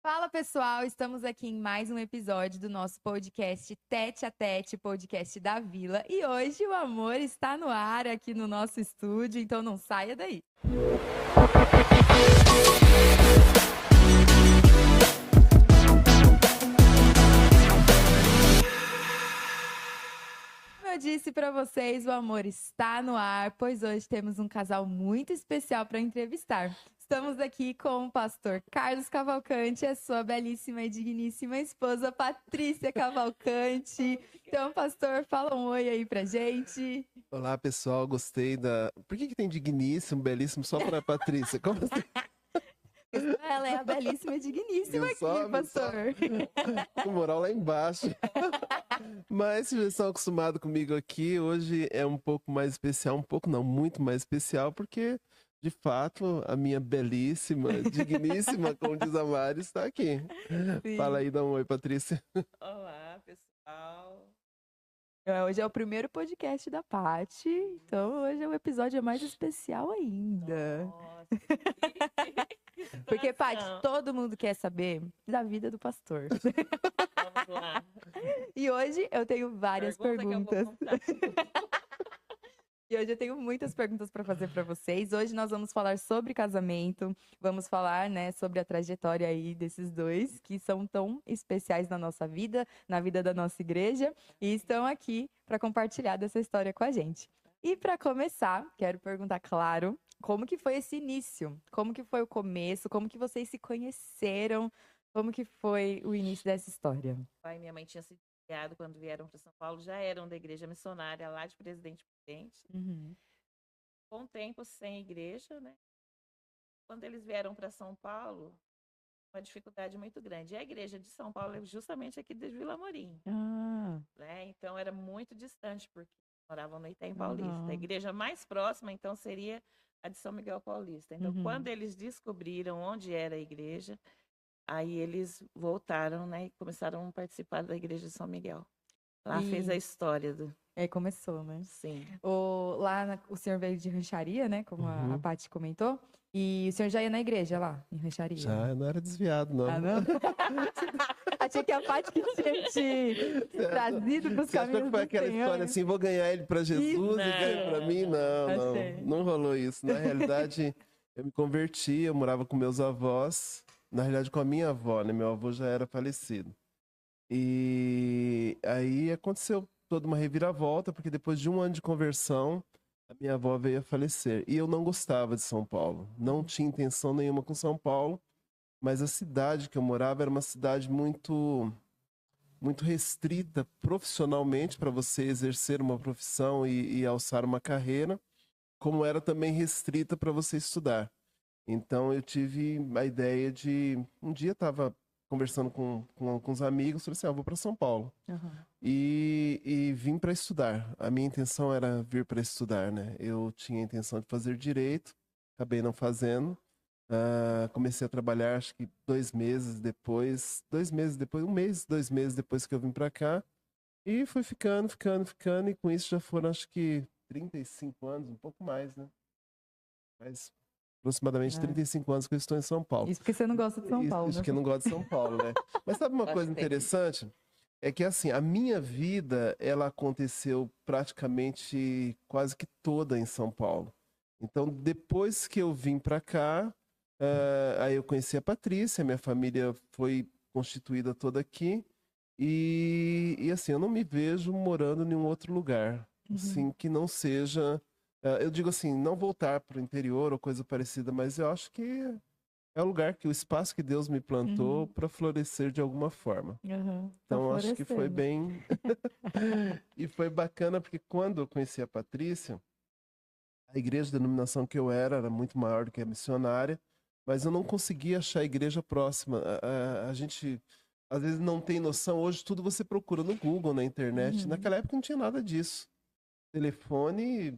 Fala pessoal, estamos aqui em mais um episódio do nosso podcast Tete a Tete, podcast da Vila. E hoje o amor está no ar aqui no nosso estúdio, então não saia daí. Como eu disse para vocês, o amor está no ar, pois hoje temos um casal muito especial para entrevistar. Estamos aqui com o pastor Carlos Cavalcante e a sua belíssima e digníssima esposa Patrícia Cavalcante. Então, pastor, fala um oi aí pra gente. Olá, pessoal, gostei da... Por que tem digníssimo, belíssimo só para Patrícia? Como assim? Ela é a belíssima e digníssima Viu só, aqui, pastor. Com moral lá embaixo. Mas se vocês estão acostumados comigo aqui, hoje é um pouco mais especial, um pouco não, muito mais especial, porque, de fato, a minha belíssima, digníssima, como diz a Mari, está aqui. Sim. Fala aí, dá um oi, Patrícia. Olá, pessoal. Hoje é o primeiro podcast da Paty, então hoje o episódio é mais especial ainda. Nossa, que Porque, Paty, situação. todo mundo quer saber da vida do pastor. Vamos lá. E hoje eu tenho várias Pergunta que eu perguntas. vou contar. E hoje eu tenho muitas perguntas para fazer para vocês. Hoje nós vamos falar sobre casamento, vamos falar, né, sobre a trajetória aí desses dois que são tão especiais na nossa vida, na vida da nossa igreja, e estão aqui para compartilhar dessa história com a gente. E para começar, quero perguntar, claro, como que foi esse início? Como que foi o começo? Como que vocês se conheceram? Como que foi o início dessa história? Pai e minha mãe tinham se criado quando vieram para São Paulo, já eram da igreja missionária lá de Presidente Prudente. Uhum. Com um tempo sem igreja, né? Quando eles vieram para São Paulo, uma dificuldade muito grande. E a igreja de São Paulo é justamente aqui de Vila Amorim, Ah, né? Então era muito distante, porque moravam no Itaim Paulista. aham. A igreja mais próxima, então, seria a de São Miguel Paulista. Então, Uhum. quando eles descobriram onde era a igreja, aí eles voltaram, né, e começaram a participar da igreja de São Miguel. Lá fez a E história do... aí começou, né? Sim. O senhor veio de rancharia, né? Como a Uhum. Paty comentou. E o senhor já ia na igreja lá, em rancharia? Já, eu não era desviado, não. Ah, não? Achei que a Paty que tinha te trazido para os Você achou caminhos que foi do aquela Senhor. história assim, vou ganhar ele para Jesus e ganho para mim? Não, Achei. não rolou isso. Na realidade, eu me converti, eu morava com meus avós, na realidade com a minha avó, né? Meu avô já era falecido. E aí aconteceu toda uma reviravolta, porque depois de um ano de conversão, a minha avó veio a falecer. E eu não gostava de São Paulo, não tinha intenção nenhuma com São Paulo, mas a cidade que eu morava era uma cidade muito restrita profissionalmente para você exercer uma profissão e alçar uma carreira, como era também restrita para você estudar. Então eu tive a ideia de... Um dia estava conversando com os amigos, falei assim, vou para São Paulo. Aham. E vim para estudar. A minha intenção era vir para estudar, né? Eu tinha a intenção de fazer direito, acabei não fazendo. Comecei a trabalhar, acho que 2 meses depois, 2 meses, 2 meses depois que eu vim para cá. E fui ficando, e com isso já foram, acho que 35 anos, um pouco mais, né? Mas aproximadamente É. 35 anos que eu estou em São Paulo. Isso porque você não gosta de São Paulo, Isso né? que eu não gosto de São Paulo, né? Mas sabe uma coisa Bastante. interessante? É que assim, a minha vida, ela aconteceu praticamente quase que toda em São Paulo. Então, depois que eu vim para cá, aí eu conheci a Patrícia, minha família foi constituída toda aqui. E assim, eu não me vejo morando em um outro lugar, assim, que não seja... eu digo assim, não voltar para o interior ou coisa parecida, mas eu acho que é o lugar que o espaço que Deus me plantou para florescer de alguma forma. Aham. Tá Então, eu acho que foi florescendo. bem... E foi bacana, porque quando eu conheci a Patrícia, a igreja de denominação que eu era muito maior do que a missionária, mas eu não conseguia achar a igreja próxima. A gente, às vezes, não tem noção. Hoje, tudo você procura no Google, na internet. Uhum. Naquela época, não tinha nada disso. Telefone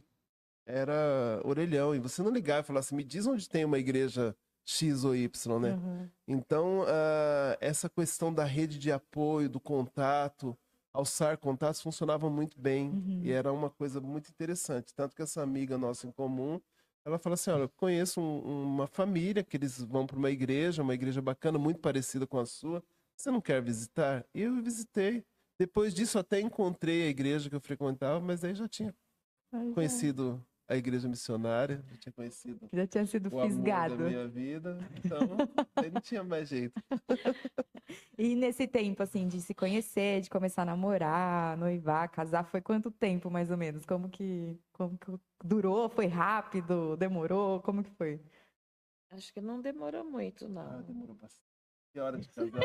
era orelhão, e você não ligava e falava assim, me diz onde tem uma igreja X ou Y, né? Aham. Então, essa questão da rede de apoio, do contato, alçar contatos, funcionava muito bem. Uhum. E era uma coisa muito interessante. Tanto que essa amiga nossa em comum, Ela fala assim, olha, eu conheço uma família que eles vão para uma igreja bacana, muito parecida com a sua. Você não quer visitar? E eu visitei. Depois disso, até encontrei a igreja que eu frequentava, mas aí já tinha Ai, conhecido a igreja missionária, já tinha conhecido já tinha sido o amor da fisgado. minha vida. Então, aí não tinha mais jeito. E nesse tempo, assim, de se conhecer, de começar a namorar, noivar, casar, foi quanto tempo, mais ou menos? Como que durou? Foi rápido? Demorou? Como que foi? Acho que não demorou muito, não. Demorou bastante. Que hora de casar?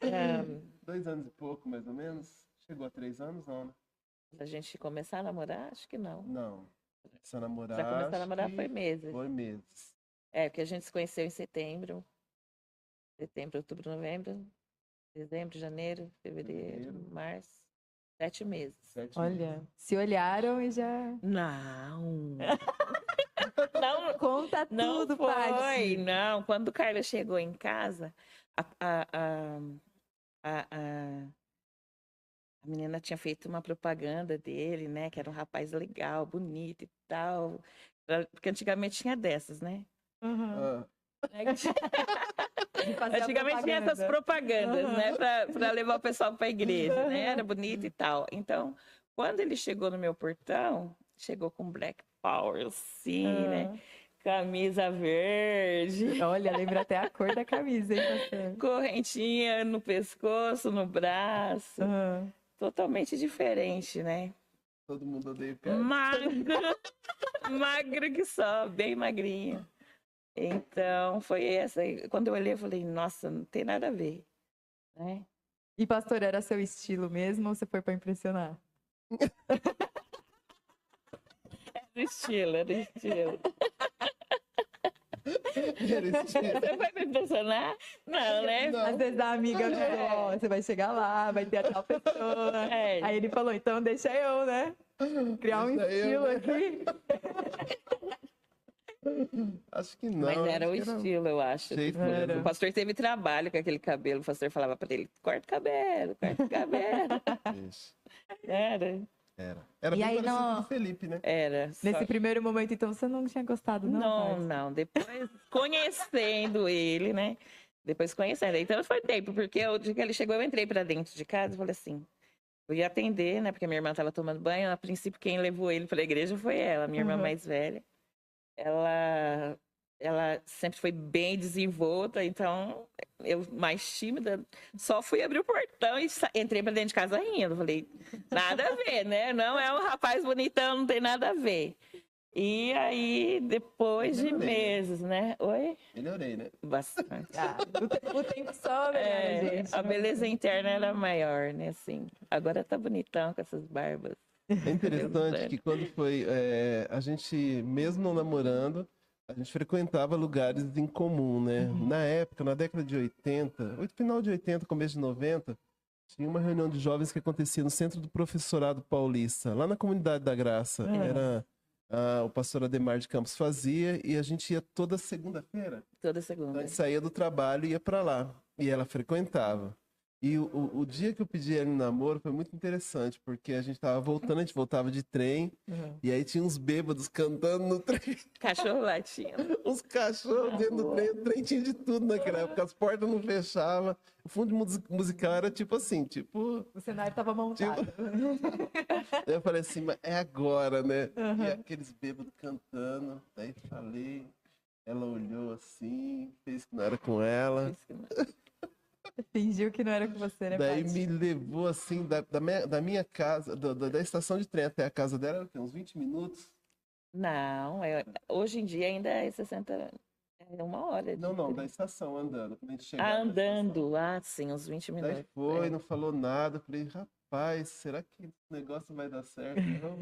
Ah, 2 anos e pouco, mais ou menos. Chegou a 3 anos, não, né? a gente começar a namorar, acho que não. Não. Começar a namorar, Pra começar a acho namorar que foi meses. foi meses. É, porque a gente se conheceu em setembro. Setembro, outubro, novembro, dezembro, janeiro, fevereiro, março. 7 meses. 7 meses. Olha, se olharam e já... Não. Não, Conta não tudo, foi, Paty. não. Quando o Carlos chegou em casa, a, a, a, a, a- a menina tinha feito uma propaganda dele, né? Que era um rapaz legal, bonito e tal. Porque antigamente tinha dessas, né? Uhum. Ah, De fazer a Antigamente tinha essas propaganda. propagandas, né? Uhum. Para levar o pessoal para a igreja, né? Era Uhum. bonito e tal. Então, quando ele chegou no meu portão, chegou com Black Power, assim, né? Uhum. Camisa verde, Olha, lembra até a cor da camisa, hein, pastor? correntinha no pescoço, no braço. Uhum. Totalmente diferente, né? todo mundo odeia o cara. Magro, magro que só, bem magrinho. Então, foi essa. Quando eu olhei, eu falei, nossa, não tem nada a ver, né? E pastor, era seu estilo mesmo ou você foi pra impressionar? Era estilo, era estilo. Você vai me impressionar? Não, né? Não. Às vezes a amiga falou, ó, você vai chegar lá, vai ter a tal pessoa. É. Aí ele falou, então deixa eu, né? Criar um Deixa eu, estilo né? aqui. Acho que não. Mas era acho o que era estilo, eu acho. jeito Tipo, mesmo. o pastor teve trabalho com aquele cabelo. O pastor falava para ele, corta o cabelo, corta o cabelo. Vixe, Era, Era E bem aí, parecido não- com o Felipe, né? era. Nesse primeiro momento, então, você não tinha gostado, não, Não, Paty? não. Depois, conhecendo ele, né? Depois conhecendo. Então foi tempo, porque o dia que ele chegou, eu entrei para dentro de casa e falei assim, eu ia atender, né? Porque minha irmã estava tomando banho. A princípio, quem levou ele para a igreja foi ela, minha irmã Uhum. mais velha. Ela, ela sempre foi bem desenvolta, então eu mais tímida, só fui abrir o portão e entrei para dentro de casa rindo. Falei, nada a ver, né? Não é um rapaz bonitão, não tem nada a ver. E aí, depois de Melhorei, né? meses, né? Oi? Melhorei, né? Bastante. Ah, o tempo só melhora, gente. A beleza interna era maior, né? Assim, agora tá bonitão com essas barbas. É interessante que quando foi. A gente, mesmo não namorando, a gente frequentava lugares em comum, né? Na época, na década de 80, final de 80, começo de 90, tinha uma reunião de jovens que acontecia no Centro do Professorado Paulista, lá na Comunidade da Graça. Era o pastor Ademar de Campos fazia e a gente ia toda segunda-feira. Toda Então a segunda. gente saía do trabalho e ia pra lá. E ela frequentava. E o dia que eu pedi ela em namoro foi muito interessante, porque a gente tava voltando, a gente voltava de trem, e aí tinha uns bêbados cantando no trem, Cachorro latindo. uns cachorros dentro do trem, o trem tinha de tudo naquela época, as portas não fechavam, o fundo musical era tipo assim, tipo... O cenário tava montado. Aí eu falei assim, mas é agora, né? Uhum. E aqueles bêbados cantando, daí falei, ela olhou assim, fez que não era com ela. Fingiu que não era com você, né, Daí Paty? me levou assim, da minha casa, da estação de trem até a casa dela, era o quê? Uns 20 minutos? Não, hoje em dia ainda é 60, é 1 hora. Não, da estação andando. Quando a gente chegava Ah, na estação. andando, sim, uns 20 Daí minutos. foi, não falou nada. Falei, rapaz, será que esse negócio vai dar certo? Não,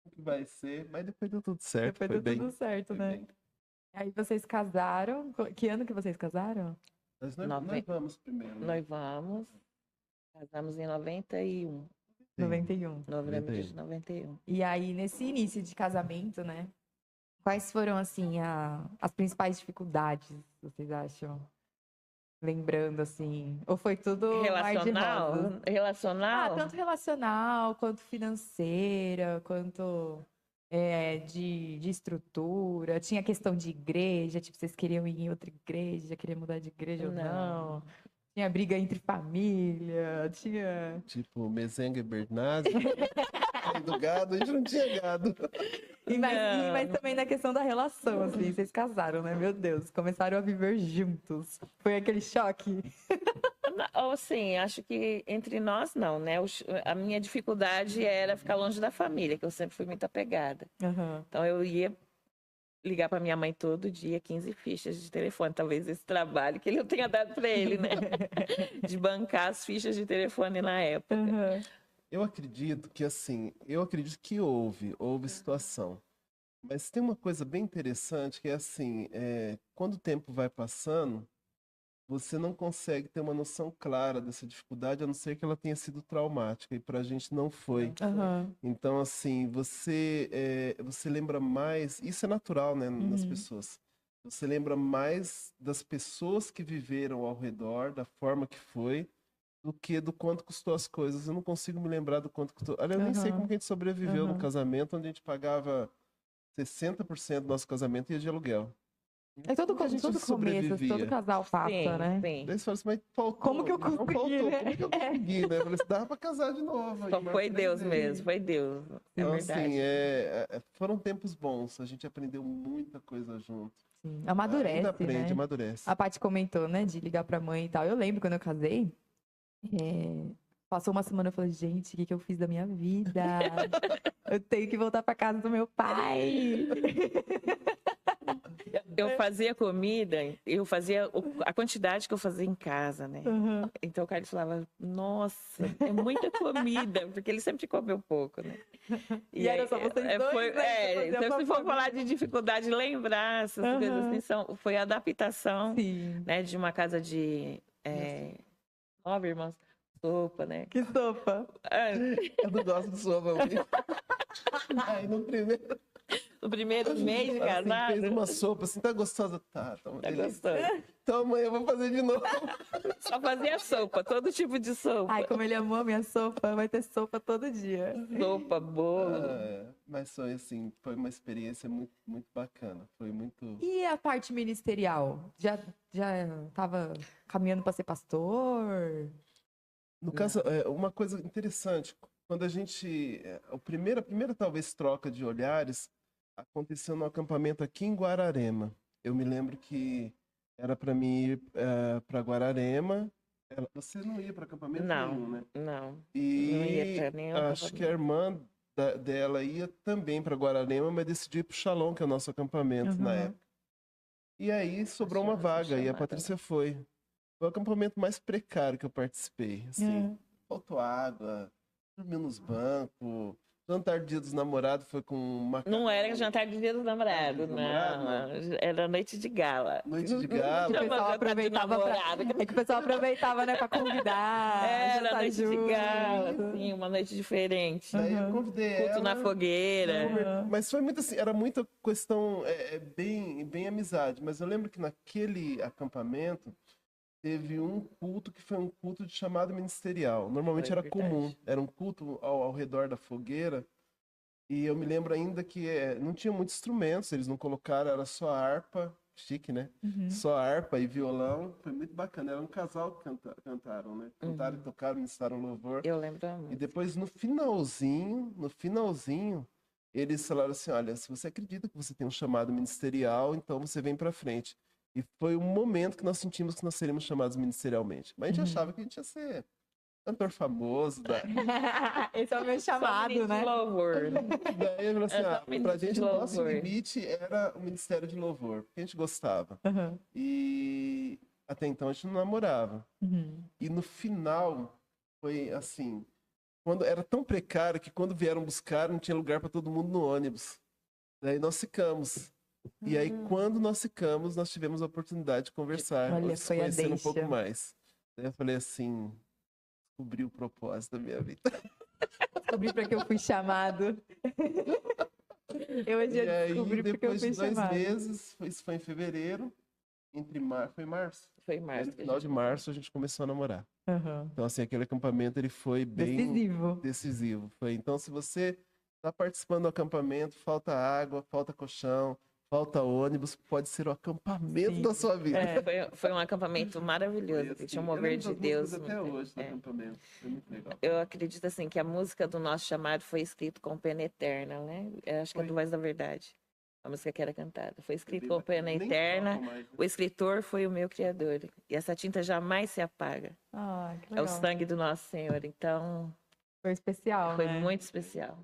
o que vai ser? Mas depois deu tudo certo, Depois foi deu bem. tudo certo, foi né? bem. Aí vocês casaram. Que ano que vocês casaram? Nós vamos primeiro. Né? Noivamos, casamos em 91, Sim. 91. novembro de 91. E aí, nesse início de casamento, né? Quais foram, assim, as principais dificuldades, vocês acham? lembrando, assim? Ou foi tudo mar de rosas? Ah, Relacional? tanto relacional, quanto financeira, quanto de estrutura. Tinha questão de igreja, tipo, vocês queriam ir em outra igreja, queriam mudar de igreja ou não. Não. Tinha briga entre família, tinha... Tipo, Mezenga e Bernardo. Aí do gado, a gente não tinha gado. Mas também na questão da relação, assim, vocês casaram, né? Meu Deus, começaram a viver juntos. Foi aquele choque? Ou sim, acho que entre nós não, né? A minha dificuldade era ficar longe da família, que eu sempre fui muito apegada. Aham. Então eu ia ligar para minha mãe todo dia, 15 fichas de telefone, talvez esse trabalho que ele não tenha dado para ele, né? De bancar as fichas de telefone na época. Aham. Eu acredito que, assim, eu acredito que houve situação. Mas tem uma coisa bem interessante que é assim, quando o tempo vai passando, você não consegue ter uma noção clara dessa dificuldade, a não ser que ela tenha sido traumática, e pra gente não foi. Aham. Então, assim, você lembra mais, isso é natural, né, nas Uhum. pessoas. Você lembra mais das pessoas que viveram ao redor, da forma que foi, do que do quanto custou as coisas. Eu não consigo me lembrar do quanto custou. Aliás, eu nem sei Aham. como que a gente sobreviveu no Aham. casamento, onde a gente pagava 60% do nosso casamento ia de aluguel. É todo, Como que a gente todo começo, sobrevivia? todo casal passa, Sim, né? sim. Daí você fala assim, mas faltou. Como que eu não consegui, faltou. né? Como que eu consegui, né? Eu falei assim, dava pra casar de novo. aí, Só mas foi eu Deus lembrei. mesmo, foi Deus. É Então, verdade. assim, foram tempos bons. A gente aprendeu muita coisa junto. Sim. Ainda Amadurece, aprende, né? amadurece. A Paty comentou, né, de ligar pra mãe e tal. Eu lembro quando eu casei, passou uma semana, eu falei, gente, o que que eu fiz da minha vida? Eu tenho que voltar pra casa do meu pai. Eu fazia comida, eu fazia a quantidade que eu fazia em casa, né? Uhum. Então o Carlos falava, nossa, é muita comida, porque ele sempre comeu pouco, né? E era só vocês dois, né, que faziam então pra se for família. falar de dificuldade de lembrar, essas coisas Aham. assim, foi a adaptação, Sim. né, de uma casa de 9 irmãos, sopa, né? Que sopa. Eu não gosto de sopa. Aí no primeiro, No primeiro mês de assim, casado, fez uma sopa assim, tá gostosa? Tá uma tá delícia. gostoso. Então amanhã eu vou fazer de novo. Só fazia sopa, todo tipo de sopa. Ai, como ele amou a minha sopa, vai ter sopa todo dia. Sopa, bolo. Mas foi assim, foi uma experiência muito, muito bacana. Foi muito. E a parte ministerial? Já tava caminhando para ser pastor? No caso, uma coisa interessante, quando a gente. A primeira talvez troca de olhares aconteceu no acampamento aqui em Guararema. Eu me lembro que era para mim ir para Guararema. Você não ia para acampamento nenhum, né? Não. Não E ia pra nenhum acho que a irmã dela ia também para Guararema, mas decidiu ir para o Shalom, que é o nosso acampamento na Uhum. época. E aí sobrou uma vaga e a Patrícia foi. Foi o acampamento mais precário que eu participei. Assim, faltou água, dormiu nos bancos. Jantar dia dos namorados foi com macarrão. Não era jantar de dia dos namorados, não. Era noite de gala. Noite de gala. O pessoal aproveitava É que o pessoal aproveitava, né, pra convidar. Era jantar noite de junto. gala, sim, uma noite diferente. Daí eu convidei Culto na ela. fogueira. Mas foi muito assim, era muita questão, bem amizade. Mas eu lembro que naquele acampamento teve um culto que foi um culto de chamado ministerial. Normalmente Foi era verdade. comum, era um culto ao redor da fogueira. E eu me lembro ainda que não tinha muitos instrumentos, eles não colocaram, era só harpa, chique, né? Só harpa e violão. Foi muito bacana. Era um casal que cantaram, né? Cantaram e tocaram, ministraram louvor. Eu lembro E muito. depois, no finalzinho, eles falaram assim, olha, se você acredita que você tem um chamado ministerial, então você vem pra frente. E foi um momento que nós sentimos que nós seríamos chamados ministerialmente. Mas a gente achava que a gente ia ser cantor famoso. Esse é o meu chamado, né? De louvor. Daí eu falei assim, É só ministro pra gente de o nosso louvor. limite era o ministério de louvor, porque a gente gostava. Uhum. E até então a gente não namorava. Uhum. E no final, foi assim, quando era tão precário que quando vieram buscar, não tinha lugar para todo mundo no ônibus. Daí nós ficamos. E aí, quando nós ficamos, nós tivemos a oportunidade de conversar, Olha, de se foi a conhecer um pouco deixa. mais. Daí eu falei assim, descobri o propósito da minha vida. Descobri pra que eu fui chamado. Eu hoje E aí, descobri porque eu depois fui de 2 chamado. meses, isso foi em fevereiro, Foi março? Foi em março. No final de março a gente começou a namorar. Aham. Então, assim, aquele acampamento ele foi bem Decisivo. decisivo. Então, se você está participando do acampamento, falta água, falta colchão, falta ônibus, pode ser o acampamento Sim. da sua vida. Foi um acampamento maravilhoso, que tinha um mover de Deus. Até hoje no É. acampamento. Foi muito legal. Eu acredito assim que a música do nosso chamado foi escrita com pena eterna, né? Eu acho que é do Voz da Verdade. A música que era cantada. Foi escrita com pena eterna. O escritor foi o meu criador. E essa tinta jamais se apaga. Ah, que É o legal. sangue do nosso Senhor. Então, Foi especial, foi né? muito especial.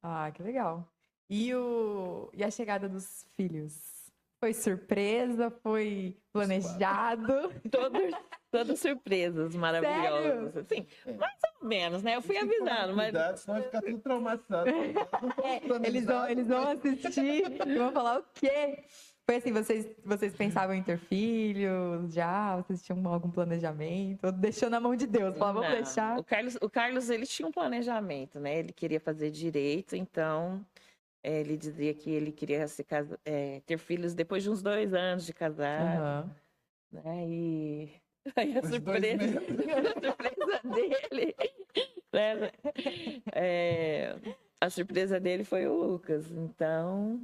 Ah, que legal. E a chegada dos filhos? Foi surpresa? Foi planejado? Todas surpresas maravilhosas. Sério? Assim, mais ou menos, né? Eu fui avisando, mas Cuidado, senão vai ficar tudo traumatizado. Eles vão assistir e vão falar o quê? Foi assim, vocês pensavam em ter filhos já? Vocês tinham algum planejamento? Ou deixou na mão de Deus? Falava, vamos não. deixar. O Carlos, ele tinha um planejamento, né? Ele queria fazer direito, então ele dizia que ele queria ter filhos depois de uns 2 anos de casado, Aham. né? E aí a Depois de 2 surpresa, meses. a surpresa dele, né? A surpresa dele foi o Lucas. Então,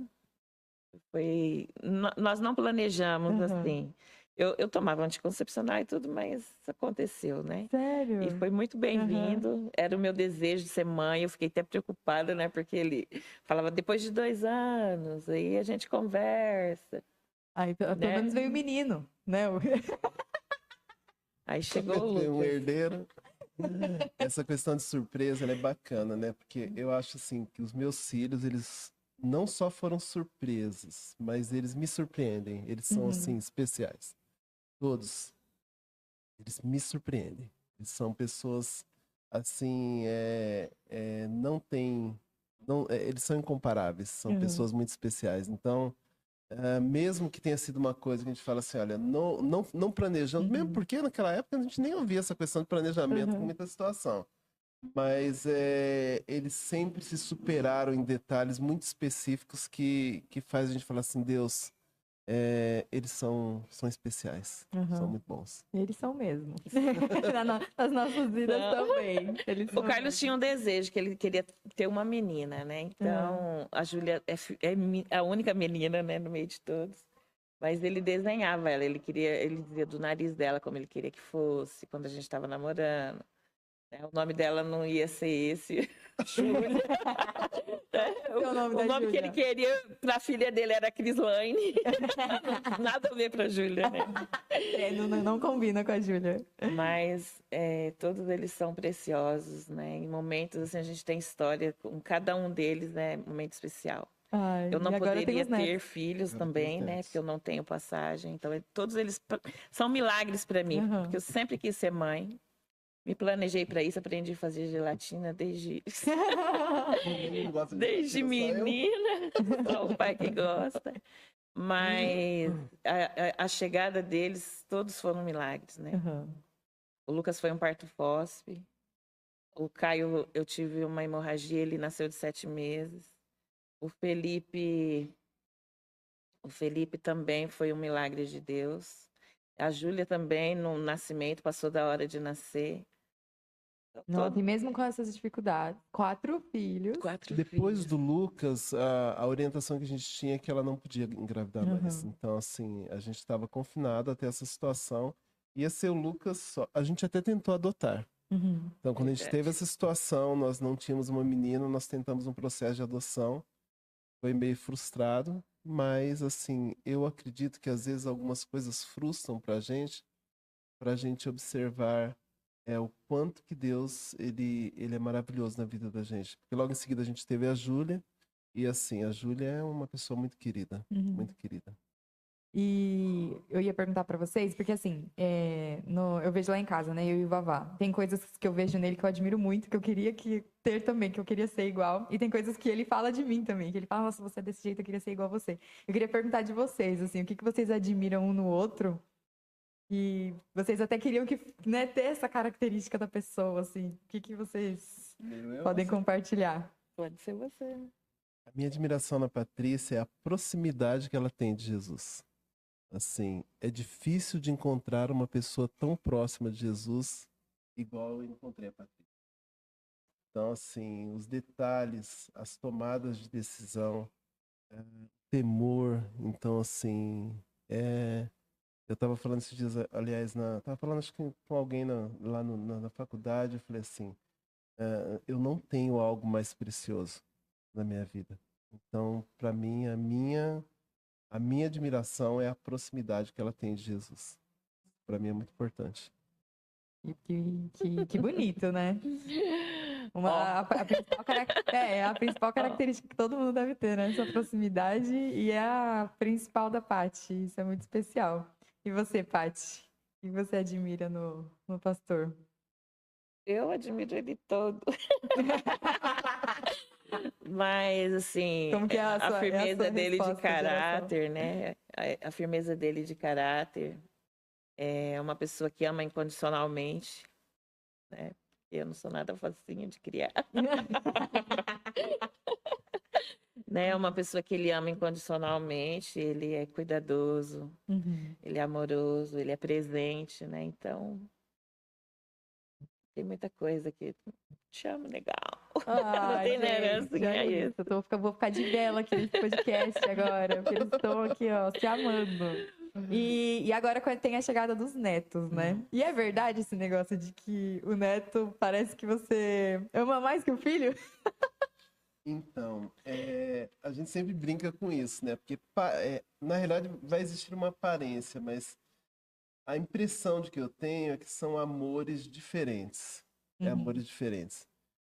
nós não planejamos Aham. assim. Eu tomava anticoncepcional e tudo, mas isso aconteceu, né? Sério? E foi muito bem-vindo. Era o meu desejo de ser mãe. Eu fiquei até preocupada, né? Porque ele falava, depois de 2 anos, aí a gente conversa. Aí pelo Né? menos veio o menino, né? Aí chegou o Ter um Lucas. herdeiro. Essa questão de surpresa, ela é bacana, né? Porque eu acho assim que os meus filhos, eles não só foram surpresas, mas eles me surpreendem. Eles são assim especiais. Todos. Eles me surpreendem. Eles são pessoas assim, não tem, não, eles são incomparáveis. São pessoas muito especiais. Então, mesmo que tenha sido uma coisa que a gente fala assim, olha, não planejando, mesmo porque naquela época a gente nem ouvia essa questão de planejamento com muita situação. Mas eles sempre se superaram em detalhes muito específicos que faz a gente falar assim, Deus, eles são especiais, são muito bons. Eles são mesmo. Nas nossas vidas também. Eles O são Carlos mesmo. tinha um desejo, que ele queria ter uma menina, né? Então, a Júlia é a única menina, né, no meio de todos. Mas ele desenhava ela, ele dizia do nariz dela como ele queria que fosse, quando a gente estava namorando. O nome dela não ia ser esse, Júlia. O nome da que ele Júlia. queria para a filha dele era Crislaine. Nada a ver para a Júlia, né? Não combina com a Júlia. Mas todos eles são preciosos, né? Em momentos assim a gente tem história com cada um deles, né? Momento especial. Ai, Eu não e agora tem poderia os netos. ter filhos Agora também, tem os né? netos. Porque eu não tenho passagem. Então todos eles são milagres para mim, porque eu sempre quis ser mãe. Me planejei para isso, aprendi a fazer gelatina desde menina. Só o pai que gosta. Mas a chegada deles, todos foram milagres, né? O Lucas foi um parto fóssil. O Caio, eu tive uma hemorragia, ele nasceu de 7 meses. O Felipe também foi um milagre de Deus. A Júlia também, no nascimento, passou da hora de nascer. Nossa, e mesmo com essas dificuldades, 4 filhos. 4 Depois filhos. do Lucas, a orientação que a gente tinha é que ela não podia engravidar mais. Então, assim, a gente estava confinado até essa situação. Ia ser o Lucas só. A gente até tentou adotar. Então, quando a gente teve essa situação, nós não tínhamos uma menina, nós tentamos um processo de adoção. Foi meio frustrado, mas, assim, eu acredito que às vezes algumas coisas frustram pra gente observar o quanto que Deus ele é maravilhoso na vida da gente. Porque logo em seguida a gente teve a Júlia, e assim, a Júlia é uma pessoa muito querida, muito querida. E eu ia perguntar pra vocês, porque assim, eu vejo lá em casa, né, eu e o Vavá. Tem coisas que eu vejo nele que eu admiro muito, que eu queria ter também, que eu queria ser igual. E tem coisas que ele fala de mim também, que ele fala, nossa, você é desse jeito, eu queria ser igual a você. Eu queria perguntar de vocês, assim, o que vocês admiram um no outro? E vocês até queriam né, ter essa característica da pessoa, assim. O que vocês podem compartilhar? Pode ser você. A minha admiração na Patrícia é a proximidade que ela tem de Jesus. Assim, é difícil de encontrar uma pessoa tão próxima de Jesus igual eu encontrei a Patrícia. Então, assim, os detalhes, as tomadas de decisão, temor. Então, assim, eu estava falando esses dias, aliás, estava falando acho que com alguém lá na faculdade, eu falei assim, eu não tenho algo mais precioso na minha vida. Então, para mim, a minha admiração é a proximidade que ela tem de Jesus. Para mim é muito importante. Que bonito, né? A principal característica que todo mundo deve ter, né? Essa proximidade, e é a principal da Paty. Isso é muito especial. E você, Paty? O que você admira no pastor? Eu admiro ele todo. Mas, assim, Como que é a a sua firmeza dele de resposta, geração? caráter, né? A firmeza dele de caráter. É uma pessoa que ama incondicionalmente, né? Eu não sou nada facinho de criar. Né? É uma pessoa que ele ama incondicionalmente, ele é cuidadoso, ele é amoroso, ele é presente, né? Então, tem muita coisa que te amo legal. Não tem, né? Assim, é isso. Vou ficar de vela aqui nesse podcast agora, porque eles estão aqui, ó, se amando. E agora tem a chegada dos netos, né? E é verdade esse negócio de que o neto parece que você ama mais que o filho? Então, a gente sempre brinca com isso, né? Porque, na realidade, vai existir uma aparência, mas a impressão de que eu tenho é que são amores diferentes. Amores diferentes.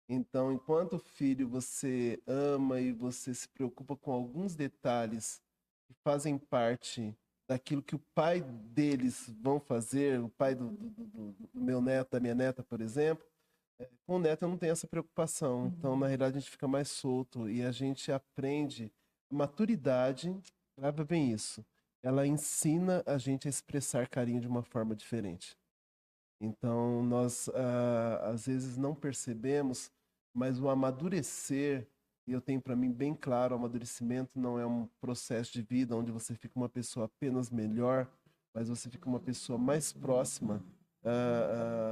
Então, enquanto filho você ama e você se preocupa com alguns detalhes que fazem parte daquilo que o pai deles vão fazer, o pai do meu neto, da minha neta, por exemplo, com o neto eu não tenho essa preocupação. Então, na realidade, a gente fica mais solto e a gente aprende. Maturidade, grava bem isso, ela ensina a gente a expressar carinho de uma forma diferente. Então, nós às vezes não percebemos, mas o amadurecer, e eu tenho para mim bem claro, o amadurecimento não é um processo de vida onde você fica uma pessoa apenas melhor, mas você fica uma pessoa mais próxima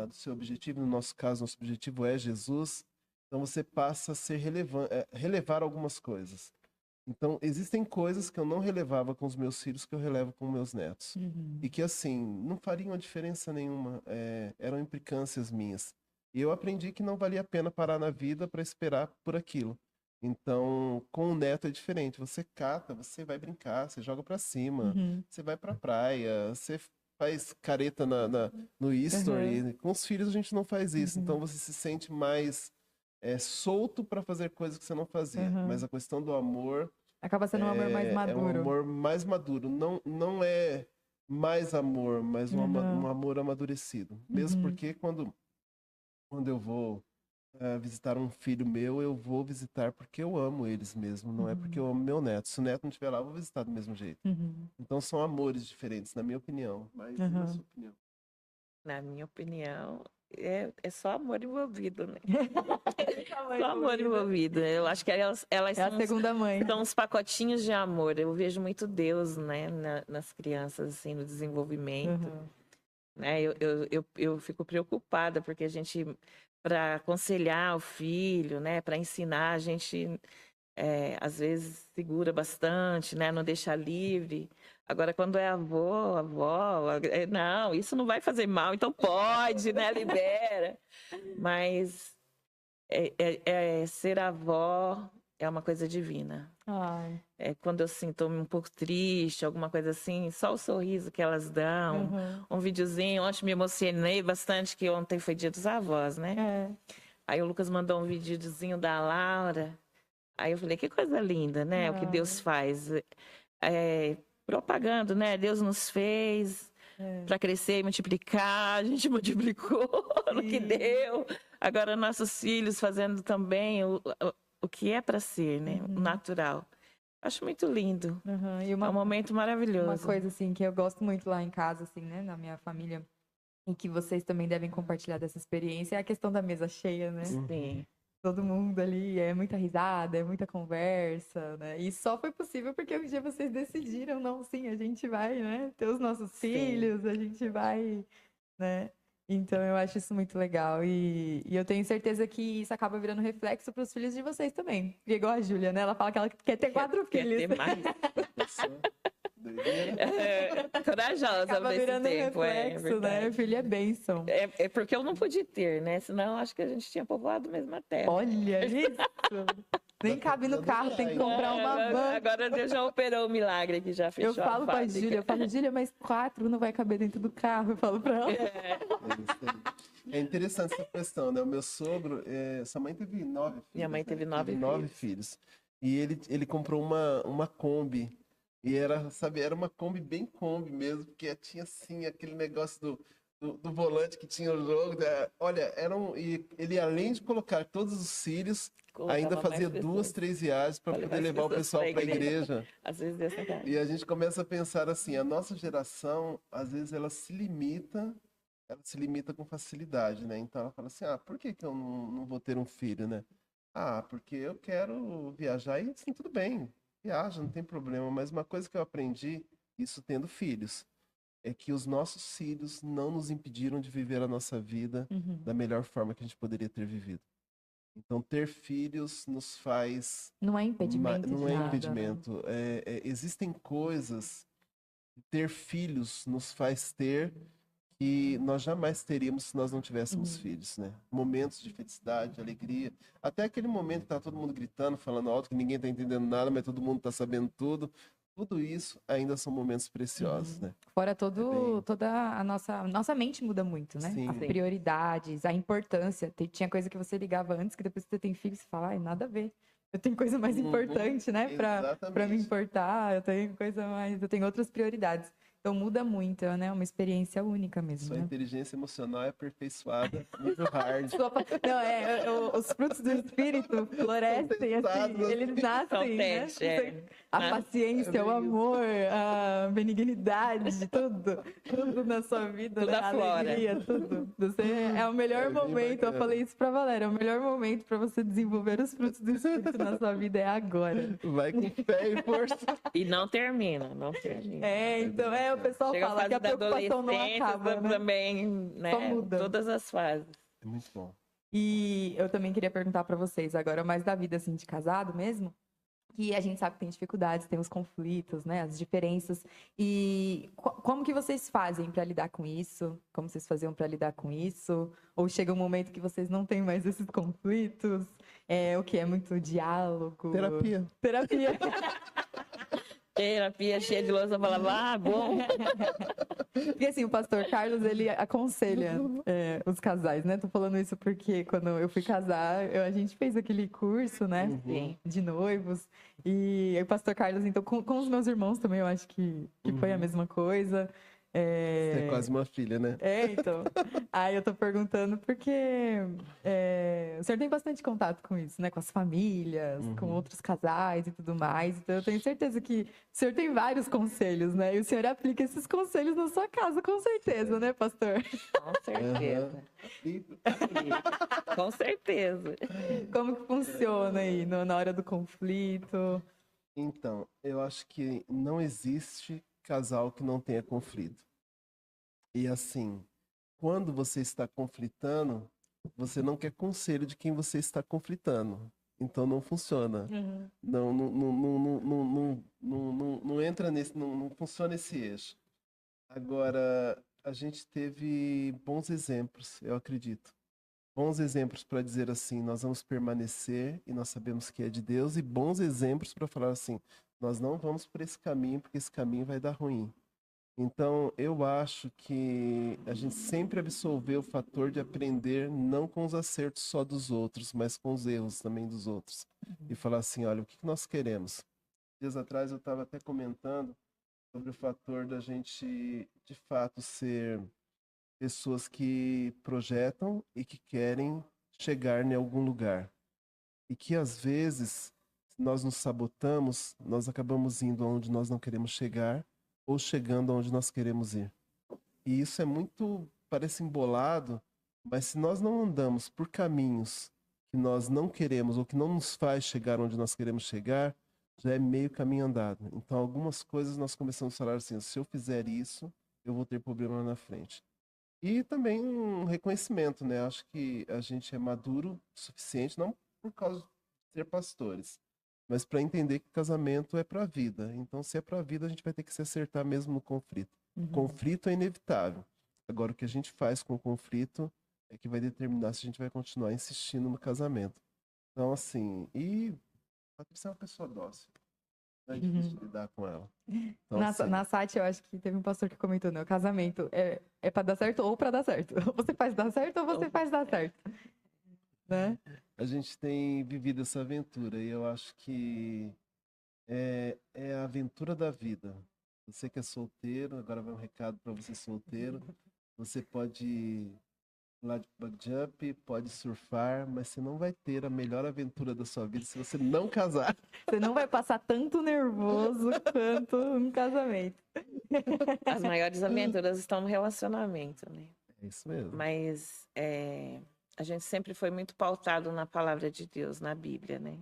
do seu objetivo. No nosso caso, nosso objetivo é Jesus. Então, você passa a ser relevar algumas coisas. Então, existem coisas que eu não relevava com os meus filhos que eu relevo com meus netos. E que, assim, não fariam a diferença nenhuma. Eram implicâncias minhas. E eu aprendi que não valia a pena parar na vida para esperar por aquilo. Então, com o neto é diferente. Você cata, você vai brincar, você joga para cima, você vai para praia, você faz careta no history. Com os filhos a gente não faz isso. Então, você se sente mais solto para fazer coisas que você não fazia. Mas a questão do amor acaba sendo um amor mais maduro. É um amor mais maduro. Não é mais amor, mas um amor amadurecido. Mesmo porque quando eu vou visitar um filho meu, eu vou visitar porque eu amo eles mesmo, não é porque eu amo meu neto. Se o neto não estiver lá, eu vou visitar do mesmo jeito. Então são amores diferentes, na minha opinião. Mas na sua opinião? Na minha opinião, é só amor envolvido, né? Só amor envolvido. Eu acho que elas É a segunda mãe. são uns pacotinhos de amor. Eu vejo muito Deus, né, nas crianças, assim, no desenvolvimento. Né? Eu fico preocupada, porque a gente, para aconselhar o filho, né, para ensinar, a gente às vezes segura bastante, né, não deixa livre. Agora, quando é avó, não, isso não vai fazer mal, então pode, né, libera. Mas ser avó é uma coisa divina. Ai. Quando eu sinto um pouco triste, alguma coisa assim, só o sorriso que elas dão, um videozinho. Ontem me emocionei bastante, que ontem foi dia dos avós, né? Aí o Lucas mandou um videozinho da Laura. Aí eu falei, que coisa linda, né? O que Deus faz. Propagando, né? Deus nos fez para crescer e multiplicar. A gente multiplicou no que deu. Agora nossos filhos fazendo também o que é para ser, né? O natural. Acho muito lindo. E é um momento maravilhoso. Uma coisa, assim, que eu gosto muito lá em casa, assim, né? Na minha família, e que vocês também devem compartilhar dessa experiência, é a questão da mesa cheia, né? Sim. todo mundo ali, é muita risada, é muita conversa, né? E só foi possível porque um dia vocês decidiram, não, sim, a gente vai, né, ter os nossos Sim. filhos, a gente vai, né? Então eu acho isso muito legal e eu tenho certeza que isso acaba virando reflexo para os filhos de vocês também. E igual a Júlia, né? Ela fala que ela quer ter 4 Quer filhos. ter mais. Corajosa Acaba nesse virando um tempo, é reflexo, né? verdade. Filho é bênção. É porque eu não pude ter, né? Senão acho que a gente tinha povoado mesmo a terra. Olha isso! Nem cabe no carro, tem que comprar uma van. Agora Deus já operou o milagre aqui, já fechou Eu falo a pra fábrica. Júlia, eu falo, Júlia, mas 4 não vai caber dentro do carro. Eu falo pra ela. É interessante essa questão, né? O meu sogro, sua mãe teve 9 filhos. Minha mãe teve 9 filhos. E ele comprou uma Kombi. E era, sabe, era uma Kombi bem Kombi mesmo, porque tinha assim aquele negócio do volante que tinha o jogo. Olha, e ele além de colocar todos os filhos, ainda fazia 2, 3 viagens para poder levar o pessoal para a igreja. Às vezes dessa cara. E a gente começa a pensar assim, a nossa geração, às vezes ela se limita com facilidade, né? Então ela fala assim, por que eu não vou ter um filho, né? Porque eu quero viajar e assim, tudo bem, viaja, não tem problema. Mas uma coisa que eu aprendi, isso tendo filhos, é que os nossos filhos não nos impediram de viver a nossa vida da melhor forma que a gente poderia ter vivido. Então, ter filhos nos faz... Não é impedimento Não de é nada, impedimento. Existem coisas que ter filhos nos faz ter que nós jamais teríamos se nós não tivéssemos filhos, né? Momentos de felicidade, de alegria. Até aquele momento que tá todo mundo gritando, falando alto, que ninguém tá entendendo nada, mas todo mundo tá sabendo tudo. Tudo isso ainda são momentos preciosos, né? Fora toda a nossa mente muda muito, né? Sim. As prioridades, a importância. Tinha coisa que você ligava antes, que depois que você tem filho, você fala, nada a ver. Eu tenho coisa mais importante, né? Pra me importar, eu tenho outras prioridades. Então muda muito, né? É uma experiência única mesmo. Sua né? inteligência emocional é aperfeiçoada, nível hard. Não, os frutos do espírito florescem, assim, eles nascem, né? A paciência, o amor, a benignidade, tudo na sua vida, tudo né? A alegria, tudo. É o melhor momento, eu falei isso pra Valéria, é o melhor momento pra você desenvolver os frutos do espírito na sua vida é agora. Vai com fé e força. E não termina. Então, o pessoal fala que a preocupação não acaba, né? Também, né? Só muda. Todas as fases. É muito bom. E eu também queria perguntar pra vocês agora, mais da vida, assim, de casado mesmo, que a gente sabe que tem dificuldades, tem os conflitos, né, as diferenças, e como que vocês fazem pra lidar com isso? Como vocês faziam pra lidar com isso? Ou chega um momento que vocês não têm mais esses conflitos? O que é muito diálogo? Terapia. Terapia cheia de louça, falava, bom. Porque assim, o pastor Carlos, ele aconselha os casais, né? Tô falando isso porque quando eu fui casar, a gente fez aquele curso, né? De noivos. E o pastor Carlos, então, com os meus irmãos também, eu acho que foi a mesma coisa. Você é quase uma filha, né? Então. Aí eu tô perguntando porque o senhor tem bastante contato com isso, né? Com as famílias, com outros casais e tudo mais. Então eu tenho certeza que o senhor tem vários conselhos, né? E o senhor aplica esses conselhos na sua casa, com certeza, né, pastor? Com certeza. Com certeza. Como que funciona aí na hora do conflito? Então, eu acho que não existe casal que não tenha conflito. E assim, quando você está conflitando, você não quer conselho de quem você está conflitando. Então não funciona. Não entra nesse, não funciona esse eixo. Agora, a gente teve bons exemplos, eu acredito. Bons exemplos para dizer assim, nós vamos permanecer e nós sabemos que é de Deus, e bons exemplos para falar assim, nós não vamos por esse caminho, porque esse caminho vai dar ruim. Então, eu acho que a gente sempre absolveu o fator de aprender não com os acertos só dos outros, mas com os erros também dos outros. E falar assim, olha, o que nós queremos? Dias atrás eu estava até comentando sobre o fator da gente, de fato, ser pessoas que projetam e que querem chegar em algum lugar. E que, às vezes, se nós nos sabotamos, nós acabamos indo onde nós não queremos chegar, ou chegando onde nós queremos ir. E isso é muito, parece embolado, mas se nós não andamos por caminhos que nós não queremos ou que não nos faz chegar onde nós queremos chegar, já é meio caminho andado. Então, algumas coisas nós começamos a falar assim: se eu fizer isso, eu vou ter problema lá na frente. E também um reconhecimento, né? Acho que a gente é maduro o suficiente, não por causa de ser pastores, mas para entender que casamento é para a vida. Então, se é para a vida, a gente vai ter que se acertar mesmo no conflito. Conflito é inevitável. Agora, o que a gente faz com o conflito é que vai determinar se a gente vai continuar insistindo no casamento. Então, assim, e a Patrícia é uma pessoa dócil. Não é difícil lidar com ela. Então, assim, Na SAT, eu acho que teve um pastor que comentou, né? O casamento é pra dar certo ou pra dar certo. Ou você faz dar certo ou você faz dar certo. Né? a gente tem vivido essa aventura e eu acho que é a aventura da vida. Você que é solteiro, agora vai um recado para você solteiro. Você pode lá de bug jump, pode surfar, mas você não vai ter a melhor aventura da sua vida se você não casar. Você não vai passar tanto nervoso quanto um casamento. As maiores aventuras estão no relacionamento, né? É isso mesmo. Mas a gente sempre foi muito pautado na palavra de Deus, na Bíblia, né?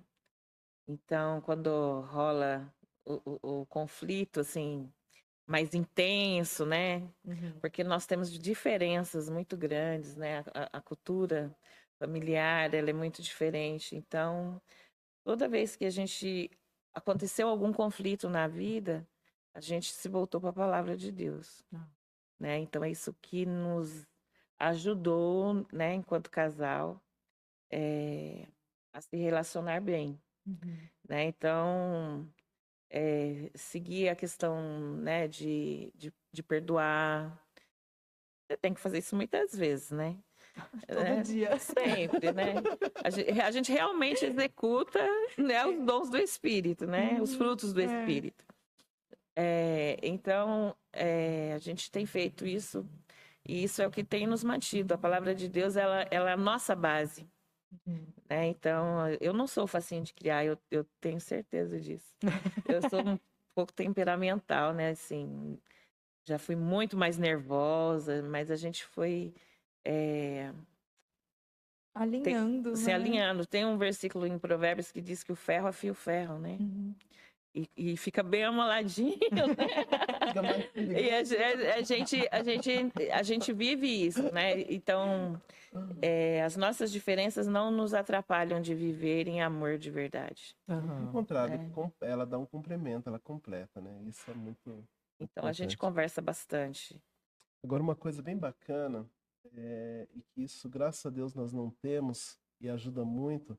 Então, quando rola o conflito, assim, mais intenso, né? Porque nós temos diferenças muito grandes, né? A cultura familiar, ela é muito diferente. Então, toda vez que aconteceu algum conflito na vida, a gente se voltou para a palavra de Deus, né? Então, é isso que nos ajudou, né, enquanto casal, a se relacionar bem, né? Então, seguir a questão, né, de perdoar. Você tem que fazer isso muitas vezes, né? Todo dia. Sempre, né? A gente realmente executa, né, os dons do Espírito, né? Os frutos do Espírito. Então, a gente tem feito isso e isso é o que tem nos mantido. A palavra de Deus, ela é a nossa base. Né? Então, eu não sou facinho de criar, eu tenho certeza disso. Eu sou um pouco temperamental, né? Assim, já fui muito mais nervosa, mas a gente foi Alinhando, se né? alinhando. Tem um versículo em Provérbios que diz que o ferro afia o ferro, né? E fica bem amoladinho, né? E a gente vive isso, né? Então, as nossas diferenças não nos atrapalham de viver em amor de verdade. Ao contrário, ela dá um complemento, ela completa, né? Isso é muito Então, a gente importante. conversa bastante. Agora, uma coisa bem bacana, e que isso, graças a Deus, nós não temos e ajuda muito,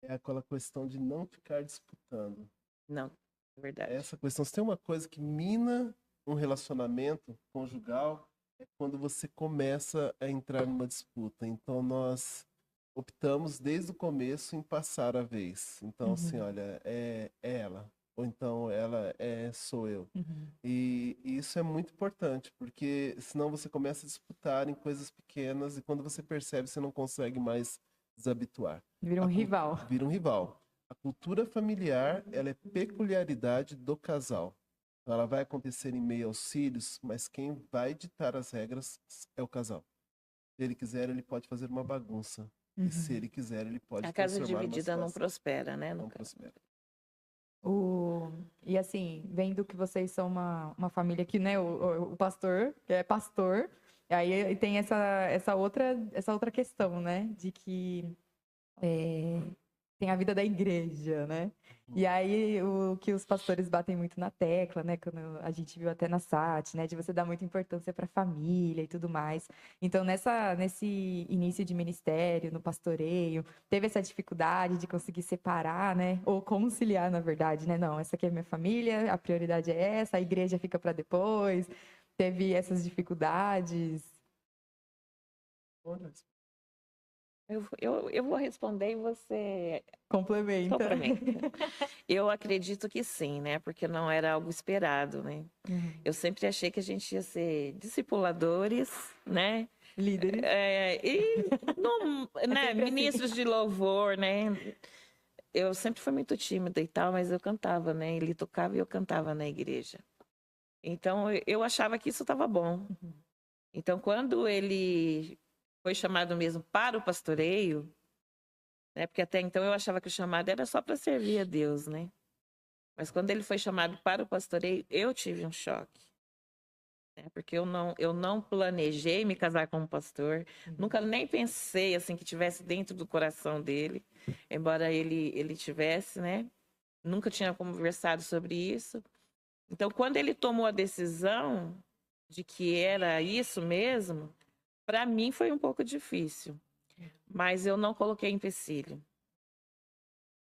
é aquela questão de não ficar disputando. Não, é verdade. Essa questão, se tem uma coisa que mina um relacionamento conjugal, é quando você começa a entrar numa disputa. Então, nós optamos desde o começo em passar a vez. Então, assim, olha, é ela. Ou então ela sou eu. E isso é muito importante, porque senão você começa a disputar em coisas pequenas e quando você percebe, você não consegue mais desabituar. Vira um rival. Vira um rival. A cultura familiar, ela é peculiaridade do casal. Então, ela vai acontecer em meio aos filhos, mas quem vai ditar as regras é o casal. Se ele quiser, ele pode fazer uma bagunça. E se ele quiser, ele pode A casa transformar dividida não prospera, né? não prospera. E assim, vendo que vocês são uma família que, né, o pastor, que é pastor, e aí tem essa outra questão, né, de que tem a vida da igreja, né? E aí o que os pastores batem muito na tecla, né? Quando a gente viu até na SAT, né? De você dar muita importância para a família e tudo mais. Então, nesse início de ministério, no pastoreio, teve essa dificuldade de conseguir separar, né? Ou conciliar, na verdade, né? Não, essa aqui é minha família, a prioridade é essa, a igreja fica para depois. Teve essas dificuldades. Eu vou responder e você Complementa. Eu acredito que sim, né? Porque não era algo esperado, né? Eu sempre achei que a gente ia ser discipuladores, né? Líderes. Né? Ministros de louvor, né? Eu sempre fui muito tímida e tal, mas eu cantava, né? Ele tocava e eu cantava na igreja. Então, eu achava que isso estava bom. Então, quando ele foi chamado mesmo para o pastoreio, né? Porque até então eu achava que o chamado era só para servir a Deus, né? Mas quando ele foi chamado para o pastoreio, eu tive um choque. Né? Porque eu não planejei me casar com um pastor. Nunca nem pensei assim que tivesse dentro do coração dele. Embora ele tivesse, né? Nunca tinha conversado sobre isso. Então, quando ele tomou a decisão de que era isso mesmo, para mim foi um pouco difícil. Mas eu não coloquei empecilho.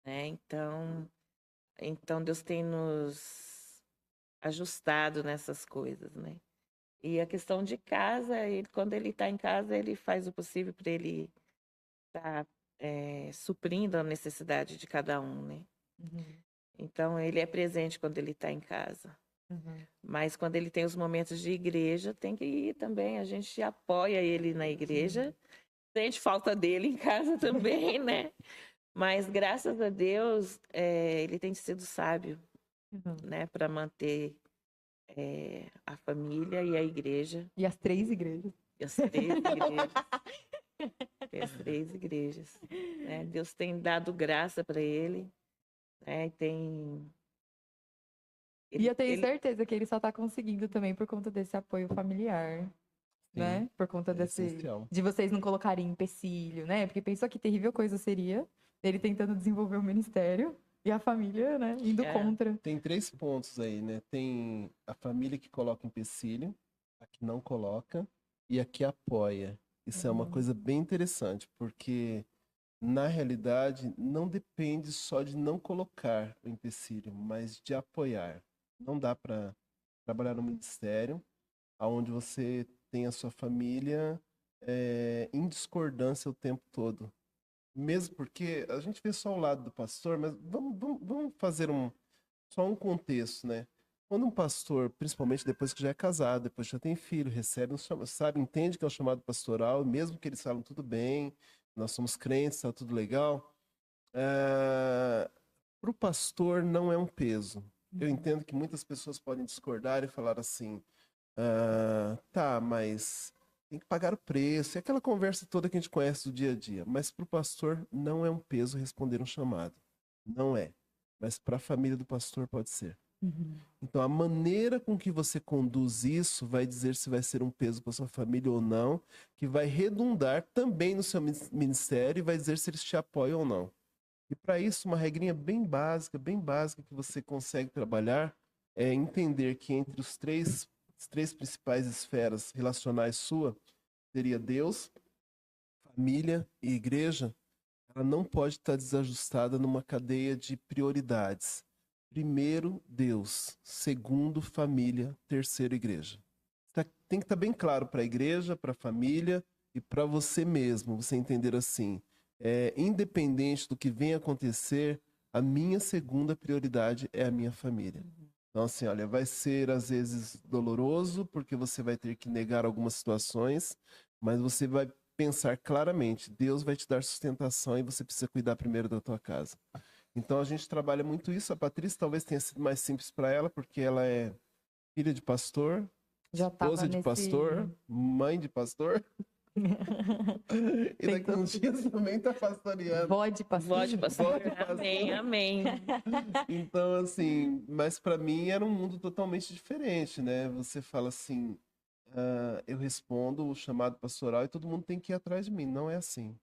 Né? Então Deus tem nos ajustado nessas coisas, né? E a questão de casa, quando ele está em casa, ele faz o possível para ele estar suprindo a necessidade de cada um, né? Então, ele é presente quando ele está em casa. Mas quando ele tem os momentos de igreja, tem que ir também. A gente apoia ele na igreja, sente falta dele em casa também, né? Mas, graças a Deus, ele tem sido sábio, né? Para manter a família e a igreja. E as 3 igrejas. E as 3 igrejas. E as 3 igrejas. Né? Deus tem dado graça para ele. Né? E eu tenho certeza que ele só tá conseguindo também por conta desse apoio familiar. Sim, né? Por conta essencial. de vocês não colocarem empecilho, né? Porque pensou que terrível coisa seria ele tentando desenvolver o ministério e a família, né, indo contra. Tem 3 pontos aí, né? Tem a família que coloca empecilho, a que não coloca e a que apoia. Isso é uma coisa bem interessante, porque na realidade não depende só de não colocar o empecilho, mas de apoiar. Não dá para trabalhar no ministério onde você tem a sua família em discordância o tempo todo. Mesmo porque a gente vê só o lado do pastor, mas vamos fazer só um contexto, né? Quando um pastor, principalmente depois que já é casado, depois que já tem filho, recebe um chamado, sabe, entende que é um chamado pastoral, mesmo que eles falam tudo bem, nós somos crentes, está tudo legal, para o pastor não é um peso. Eu entendo que muitas pessoas podem discordar e falar assim, tá, mas tem que pagar o preço, é aquela conversa toda que a gente conhece do dia a dia. Mas para o pastor não é um peso responder um chamado. Não é. Mas para a família do pastor pode ser. Então a maneira com que você conduz isso vai dizer se vai ser um peso para sua família ou não, que vai redundar também no seu ministério e vai dizer se eles te apoiam ou não. E para isso, uma regrinha bem básica que você consegue trabalhar é entender que entre as três principais esferas relacionais sua, seria Deus, família e igreja, ela não pode estar desajustada numa cadeia de prioridades. Primeiro, Deus. Segundo, família. Terceiro, igreja. Tem que estar bem claro para a igreja, para a família e para você mesmo, você entender assim, independente do que venha acontecer, a minha segunda prioridade é a minha família. Então, assim, olha, vai ser às vezes doloroso, porque você vai ter que negar algumas situações, mas você vai pensar claramente, Deus vai te dar sustentação e você precisa cuidar primeiro da tua casa. Então, a gente trabalha muito isso. A Patrícia talvez tenha sido mais simples para ela, porque ela é filha de pastor, esposa de pastor, mãe de pastor. E daqui uns dias também tá pastoreando. Vó de pastor. Amém, amém. Então, assim, mas para mim era um mundo totalmente diferente, né? Você fala assim, eu respondo o chamado pastoral e todo mundo tem que ir atrás de mim. Não é assim.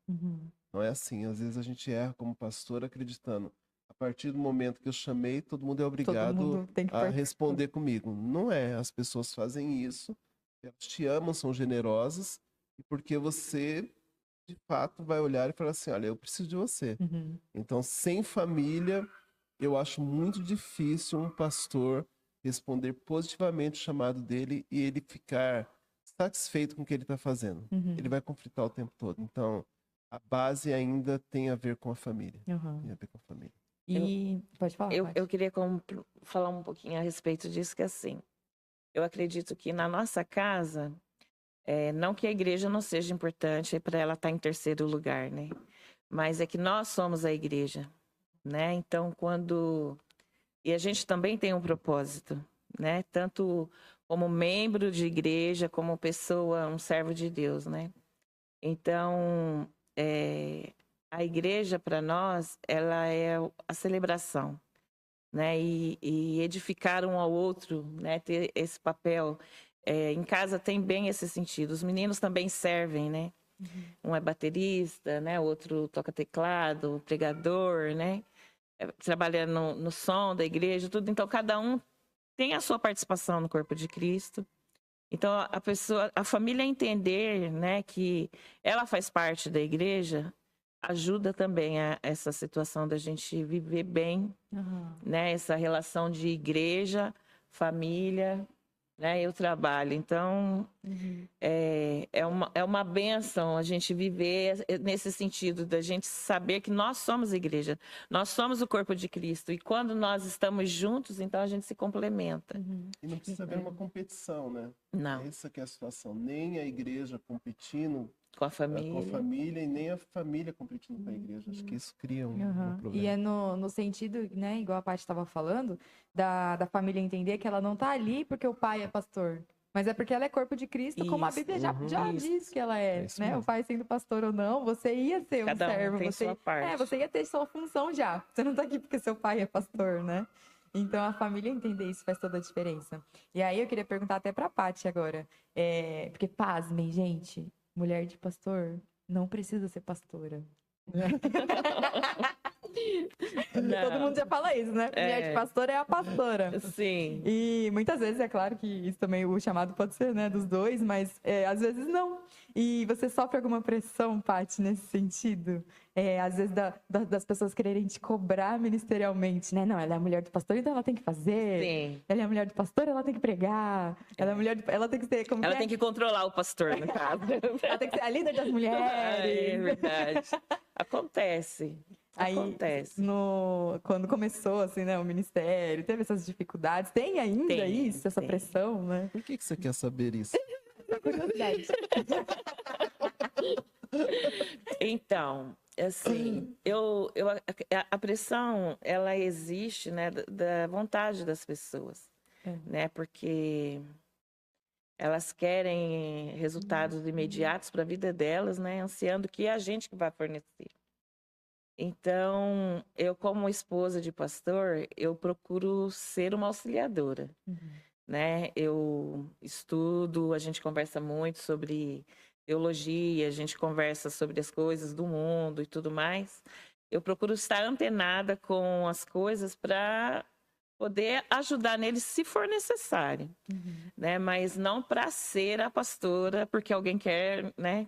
Não é assim. Às vezes a gente erra como pastor acreditando. A partir do momento que eu chamei, todo mundo é obrigado a responder comigo. Não é. As pessoas fazem isso, elas te amam, são generosas, e porque você, de fato, vai olhar e falar assim, olha, eu preciso de você. Então, sem família, eu acho muito difícil um pastor responder positivamente o chamado dele e ele ficar satisfeito com o que ele está fazendo. Ele vai conflitar o tempo todo. Então, a base ainda tem a ver com a família. Tem a ver com a família. E pode falar. Eu queria falar um pouquinho a respeito disso, que assim, eu acredito que na nossa casa, não que a igreja não seja importante para ela estar em terceiro lugar, né? Mas é que nós somos a igreja, né? Então, e a gente também tem um propósito, né? Tanto como membro de igreja, como pessoa, um servo de Deus, né? Então, a igreja, para nós, ela é a celebração, né? E edificar um ao outro, né? Ter esse papel. Em casa tem bem esse sentido. Os meninos também servem, né? Um é baterista, né? O outro toca teclado, pregador, né? Trabalha no som da igreja, tudo. Então, cada um tem a sua participação no corpo de Cristo. Então, a família entender, né, que ela faz parte da igreja, ajuda também a essa situação da gente viver bem, né, essa relação de igreja, família, né, e o trabalho. Então, é uma bênção a gente viver nesse sentido da gente saber que nós somos igreja, nós somos o corpo de Cristo, e quando nós estamos juntos, então a gente se complementa. E não precisa haver uma competição, né? Não. Essa que é a situação. Nem a igreja competindo Com a família. e nem a família competindo com a igreja. Acho que isso cria um problema. E é no sentido, né, igual a Paty estava falando, da família entender que ela não tá ali porque o pai é pastor. Mas é porque ela é corpo de Cristo, como a Bíblia já diz que ela é, né? mesmo. O pai sendo pastor ou não, você ia ser um Cada um servo. tem sua parte. Você ia ter sua função já. Você não tá aqui porque seu pai é pastor, né? Então, a família entender isso faz toda a diferença. E aí, eu queria perguntar até pra Paty agora. Porque, pasmem, gente, mulher de pastor não precisa ser pastora. Todo mundo já fala isso, né? Mulher de pastor é a pastora. Sim. E muitas vezes, é claro que isso também, o chamado pode ser, né, dos dois, mas às vezes não. E você sofre alguma pressão, Paty, nesse sentido? Às vezes das pessoas quererem te cobrar ministerialmente, né? Não, ela é a mulher do pastor, então ela tem que fazer. Sim. Ela é a mulher do pastor, ela tem que pregar. Ela é a mulher ela tem que ser como ela tem que controlar o pastor, no caso. Ela tem que ser a líder das mulheres. É verdade. Acontece. Acontece. Quando começou, assim, né, o ministério, teve essas dificuldades. Tem ainda essa pressão, né? Por que você quer saber isso? Curiosidade. Então, assim, a pressão, ela existe, né, da vontade das pessoas, né? Porque elas querem resultados imediatos para a vida delas, né? Ansiando que é a gente que vai fornecer. Então, eu como esposa de pastor, eu procuro ser uma auxiliadora, né? Eu estudo, a gente conversa muito sobre teologia, a gente conversa sobre as coisas do mundo e tudo mais. Eu procuro estar antenada com as coisas para poder ajudar neles se for necessário, né? Mas não para ser a pastora porque alguém quer, né,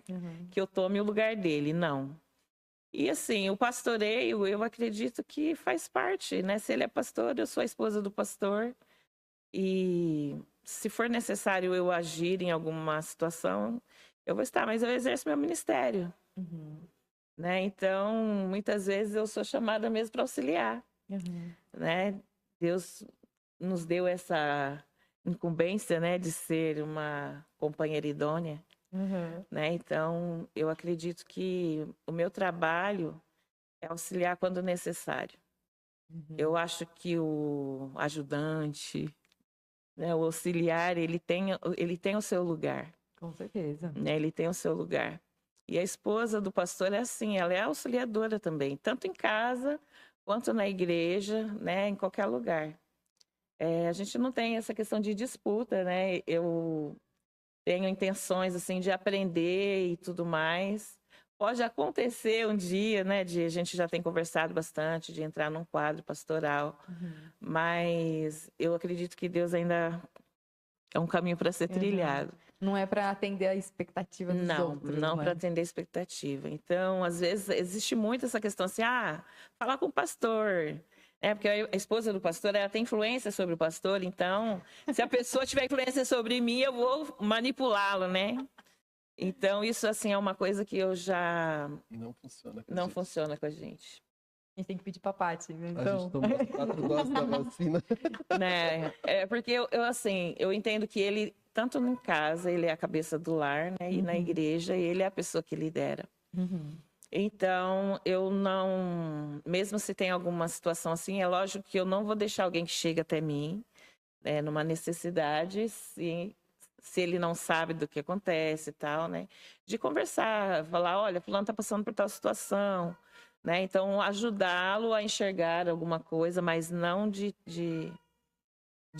que eu tome o lugar dele, não. E assim, o pastoreio, eu acredito que faz parte, né? Se ele é pastor, eu sou a esposa do pastor. E se for necessário eu agir em alguma situação, eu vou estar, mas eu exerço meu ministério. Né? Então, muitas vezes eu sou chamada mesmo para auxiliar. Né? Deus nos deu essa incumbência, né, de ser uma companheira idônea. Né? Então, eu acredito que o meu trabalho é auxiliar quando necessário. Eu acho que o ajudante, né, o auxiliar, ele tem o seu lugar. Com certeza. Né? Ele tem o seu lugar. E a esposa do pastor é assim, ela é auxiliadora também, tanto em casa quanto na igreja, né, em qualquer lugar. A gente não tem essa questão de disputa, né? Eu tenho intenções assim de aprender e tudo mais. Pode acontecer um dia, né, a gente já tem conversado bastante de entrar num quadro pastoral, mas eu acredito que Deus ainda é um caminho para ser trilhado. Não é para atender a expectativa dos outros. Não para atender a expectativa. Então, às vezes existe muito essa questão assim, falar com o pastor. Porque a esposa do pastor, ela tem influência sobre o pastor, então, se a pessoa tiver influência sobre mim, eu vou manipulá-lo, né? Então, isso, assim, é uma coisa que eu já... Não funciona com a gente. A gente tem que pedir pra Paty, né? Então... A gente tomou as 4 doses da vacina. Né? Porque eu entendo que ele, tanto em casa, ele é a cabeça do lar, né? E na igreja, ele é a pessoa que lidera. Então, eu não... Mesmo se tem alguma situação assim, é lógico que eu não vou deixar alguém que chega até mim, né, numa necessidade, se ele não sabe do que acontece e tal, né? De conversar, falar, olha, fulano tá passando por tal situação, né? Então, ajudá-lo a enxergar alguma coisa, mas não de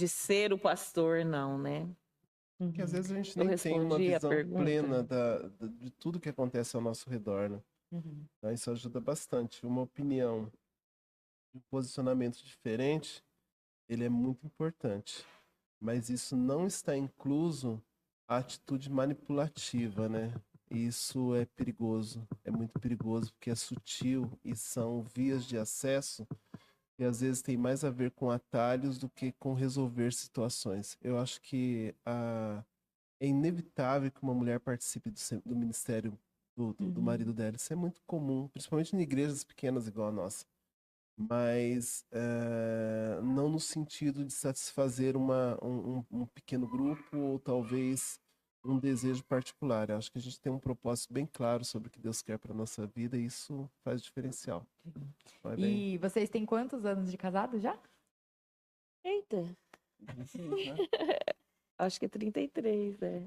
ser o pastor, não, né? Porque às vezes a gente Eu nem tem uma respondi a visão pergunta. plena de tudo que acontece ao nosso redor, né? Uhum. Então, isso ajuda bastante. Uma opinião, um posicionamento diferente, ele é muito importante. Mas isso não está incluso a atitude manipulativa, né? Isso é perigoso, é muito perigoso, porque é sutil e são vias de acesso que às vezes tem mais a ver com atalhos do que com resolver situações. Eu acho que é inevitável que uma mulher participe do ministério do marido dela. Isso é muito comum, principalmente em igrejas pequenas igual a nossa. Mas não no sentido de satisfazer um pequeno grupo ou talvez um desejo particular. Eu acho que a gente tem um propósito bem claro sobre o que Deus quer para nossa vida e isso faz diferencial. Vai bem. E vocês têm quantos anos de casado já? Eita, acho que é 33, né?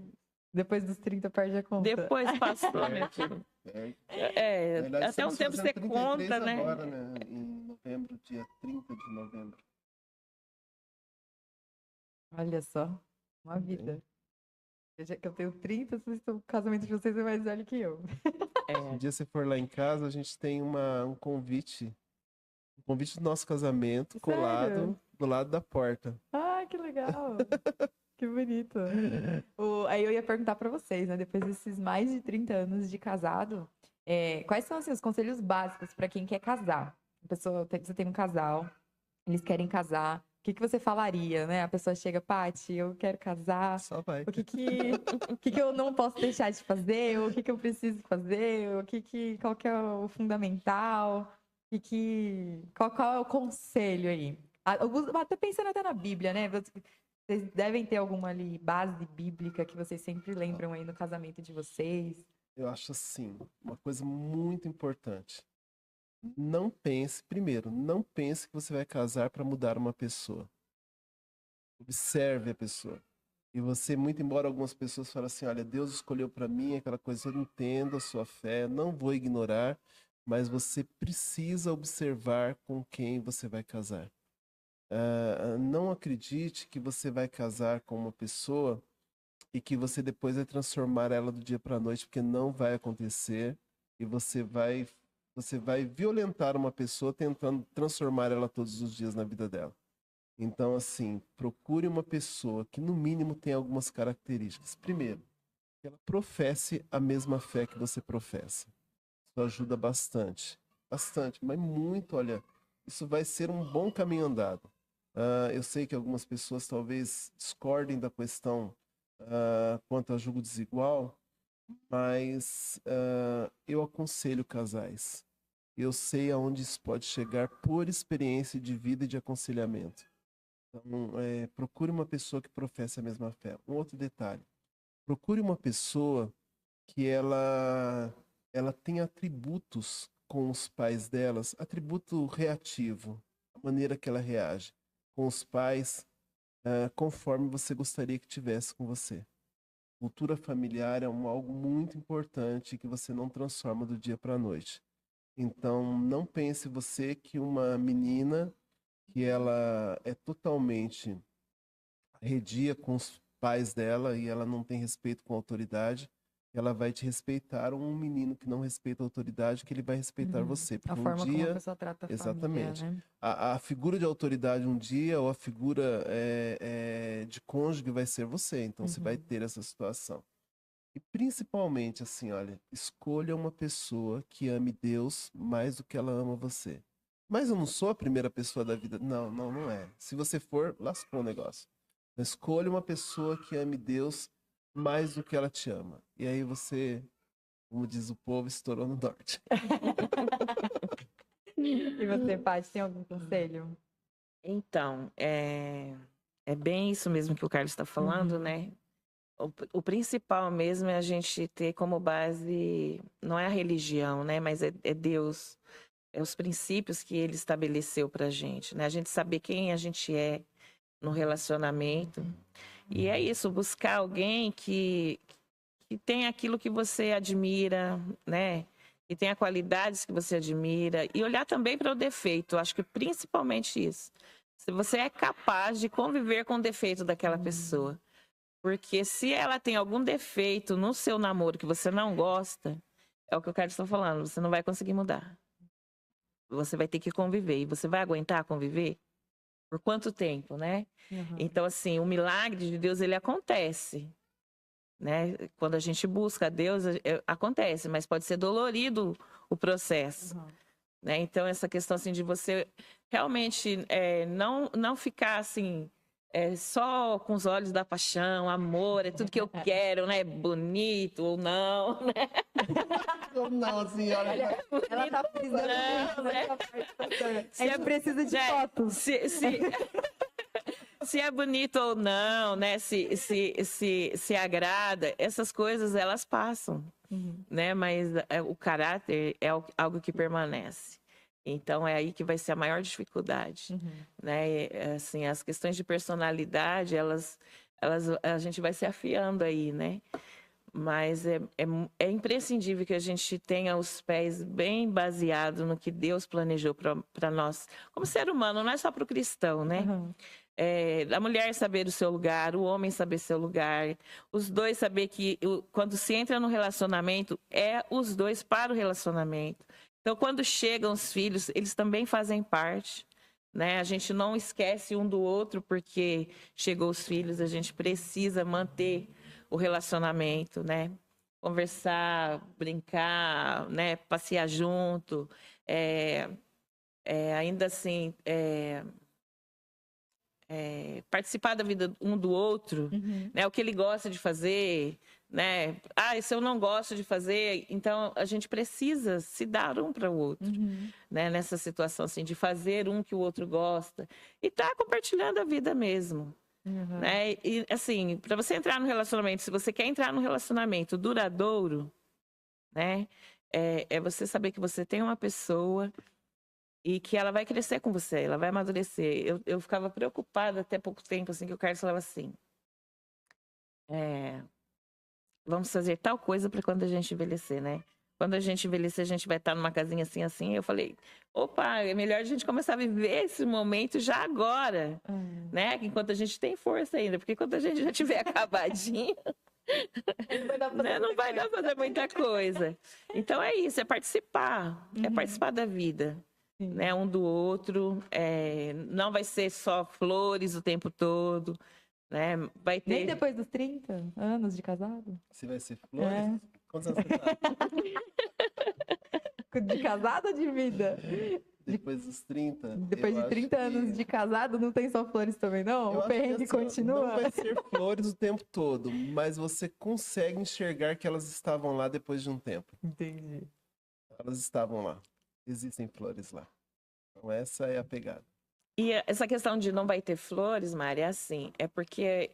Depois dos 30 perde a conta. Depois passou, meu filho. Na verdade, Até um estamos tempo fazendo você 33 conta, né? agora, né? Em novembro, dia 30 de novembro. Olha só, uma vida. Já que eu tenho 30, o casamento de vocês é mais velho que eu. Um dia você for lá em casa, a gente tem um convite. Um convite do nosso casamento colado Sério? do lado da porta. Ah, que legal. Que bonito. Aí eu ia perguntar pra vocês, né? Depois desses mais de 30 anos de casado, quais são assim, os conselhos básicos pra quem quer casar? Você tem um casal, eles querem casar. O que que você falaria, né? A pessoa chega, Paty, eu quero casar. Só vai. O que que eu não posso deixar de fazer? O que que eu preciso fazer? Qual que é o fundamental? Qual é o conselho aí? Até pensando até na Bíblia, né? Vocês devem ter alguma ali base bíblica que vocês sempre lembram aí no casamento de vocês. Eu acho assim, uma coisa muito importante. Não pense, primeiro, não pense que você vai casar para mudar uma pessoa. Observe a pessoa. E você, muito embora algumas pessoas falem assim, olha, Deus escolheu para mim aquela coisa, eu entendo a sua fé, não vou ignorar, mas você precisa observar com quem você vai casar. Não acredite que você vai casar com uma pessoa e que você depois vai transformar ela do dia para a noite, porque não vai acontecer e você vai violentar uma pessoa tentando transformar ela todos os dias na vida dela. Então, assim, procure uma pessoa que no mínimo tem algumas características. Primeiro, que ela professe a mesma fé que você professa. Isso ajuda bastante. Bastante, mas muito, olha, isso vai ser um bom caminho andado. Eu sei que algumas pessoas talvez discordem da questão quanto a julgo desigual, mas eu aconselho casais. Eu sei aonde isso pode chegar por experiência de vida e de aconselhamento. Então, procure uma pessoa que professe a mesma fé. Um outro detalhe, procure uma pessoa que ela tem atributos com os pais delas, atributo reativo, a maneira que ela reage com os pais, conforme você gostaria que tivesse com você. Cultura familiar é algo muito importante que você não transforma do dia para a noite. Então, não pense você que uma menina que ela é totalmente arredia com os pais dela e ela não tem respeito com a autoridade, ela vai te respeitar. Um menino que não respeita a autoridade, que ele vai respeitar você. A Porque um forma como a dia, pessoa trata a exatamente, família, né? a figura de autoridade um dia, ou a figura de cônjuge vai ser você. Então você vai ter essa situação. E principalmente, assim, olha, escolha uma pessoa que ame Deus mais do que ela ama você. Mas eu não sou a primeira pessoa da vida. Não, não é. Se você for, lascou o negócio. Escolha uma pessoa que ame Deus mais do que ela te ama. E aí você, como diz o povo, estourou no norte. E você, Paty, tem algum conselho? Então, é bem isso mesmo que o Carlos está falando, né? O principal mesmo é a gente ter como base, não é a religião, né? Mas é Deus, é os princípios que ele estabeleceu pra gente, né? A gente saber quem a gente é no relacionamento. E é isso, buscar alguém que tem aquilo que você admira, né? que tenha qualidades que você admira e olhar também para o defeito. Eu acho que principalmente isso. Se você é capaz de conviver com o defeito daquela pessoa. Porque se ela tem algum defeito no seu namoro que você não gosta, é o que o Carlos está falando, você não vai conseguir mudar. Você vai ter que conviver. E você vai aguentar conviver? Por quanto tempo, né? Então, assim, o milagre de Deus, ele acontece. Né? Quando a gente busca a Deus, acontece, mas pode ser dolorido o processo. Né? Então, essa questão assim, de você realmente não ficar assim, só com os olhos da paixão, amor, é tudo que eu quero, né? Bonito ou não, né? Não, assim, olha. Ela tá frisando muito nessa parte, pastora. A gente precisa de fotos. Se é bonito ou não, né? Se agrada, essas coisas elas passam, né? Mas o caráter é algo que permanece. Então é aí que vai ser a maior dificuldade, né? Assim, as questões de personalidade, a gente vai se afiando aí, né? Mas é imprescindível que a gente tenha os pés bem baseados no que Deus planejou para nós, como ser humano, não é só para o cristão, né? A mulher saber o seu lugar, o homem saber seu lugar, os dois saber que quando se entra no relacionamento, é os dois para o relacionamento. Então, quando chegam os filhos, eles também fazem parte, né? A gente não esquece um do outro porque chegou os filhos, a gente precisa manter o relacionamento, né? Conversar, brincar, né? Passear junto, ainda assim... participar da vida um do outro, né? O que ele gosta de fazer, né? Se eu não gosto de fazer, então a gente precisa se dar um para o outro, né? Nessa situação assim de fazer um que o outro gosta e tá compartilhando a vida mesmo, né? E assim, para você entrar no relacionamento, se você quer entrar no relacionamento duradouro, né? É você saber que você tem uma pessoa e que ela vai crescer com você, ela vai amadurecer. Eu ficava preocupada até pouco tempo, assim, que o Carlos falava assim, vamos fazer tal coisa para quando a gente envelhecer, né? Quando a gente envelhecer, a gente vai estar numa casinha assim, assim. Eu falei, opa, é melhor a gente começar a viver esse momento já agora, né? Enquanto a gente tem força ainda, porque quando a gente já tiver acabadinho... não vai dar pra fazer muita coisa. Então é isso, é participar da vida. Né, um do outro, não vai ser só flores o tempo todo, né? Vai ter... Nem depois dos 30 anos de casado? Se vai ser flores, quantos anos você tá? De casado ou de vida? Depois dos 30. Depois de 30 anos de casado, não tem só flores também, não? O perrengue continua? Não vai ser flores o tempo todo, mas você consegue enxergar que elas estavam lá depois de um tempo. Entendi. Elas estavam lá. Existem flores lá. Então essa é a pegada. E essa questão de não vai ter flores, Mari, é assim, é porque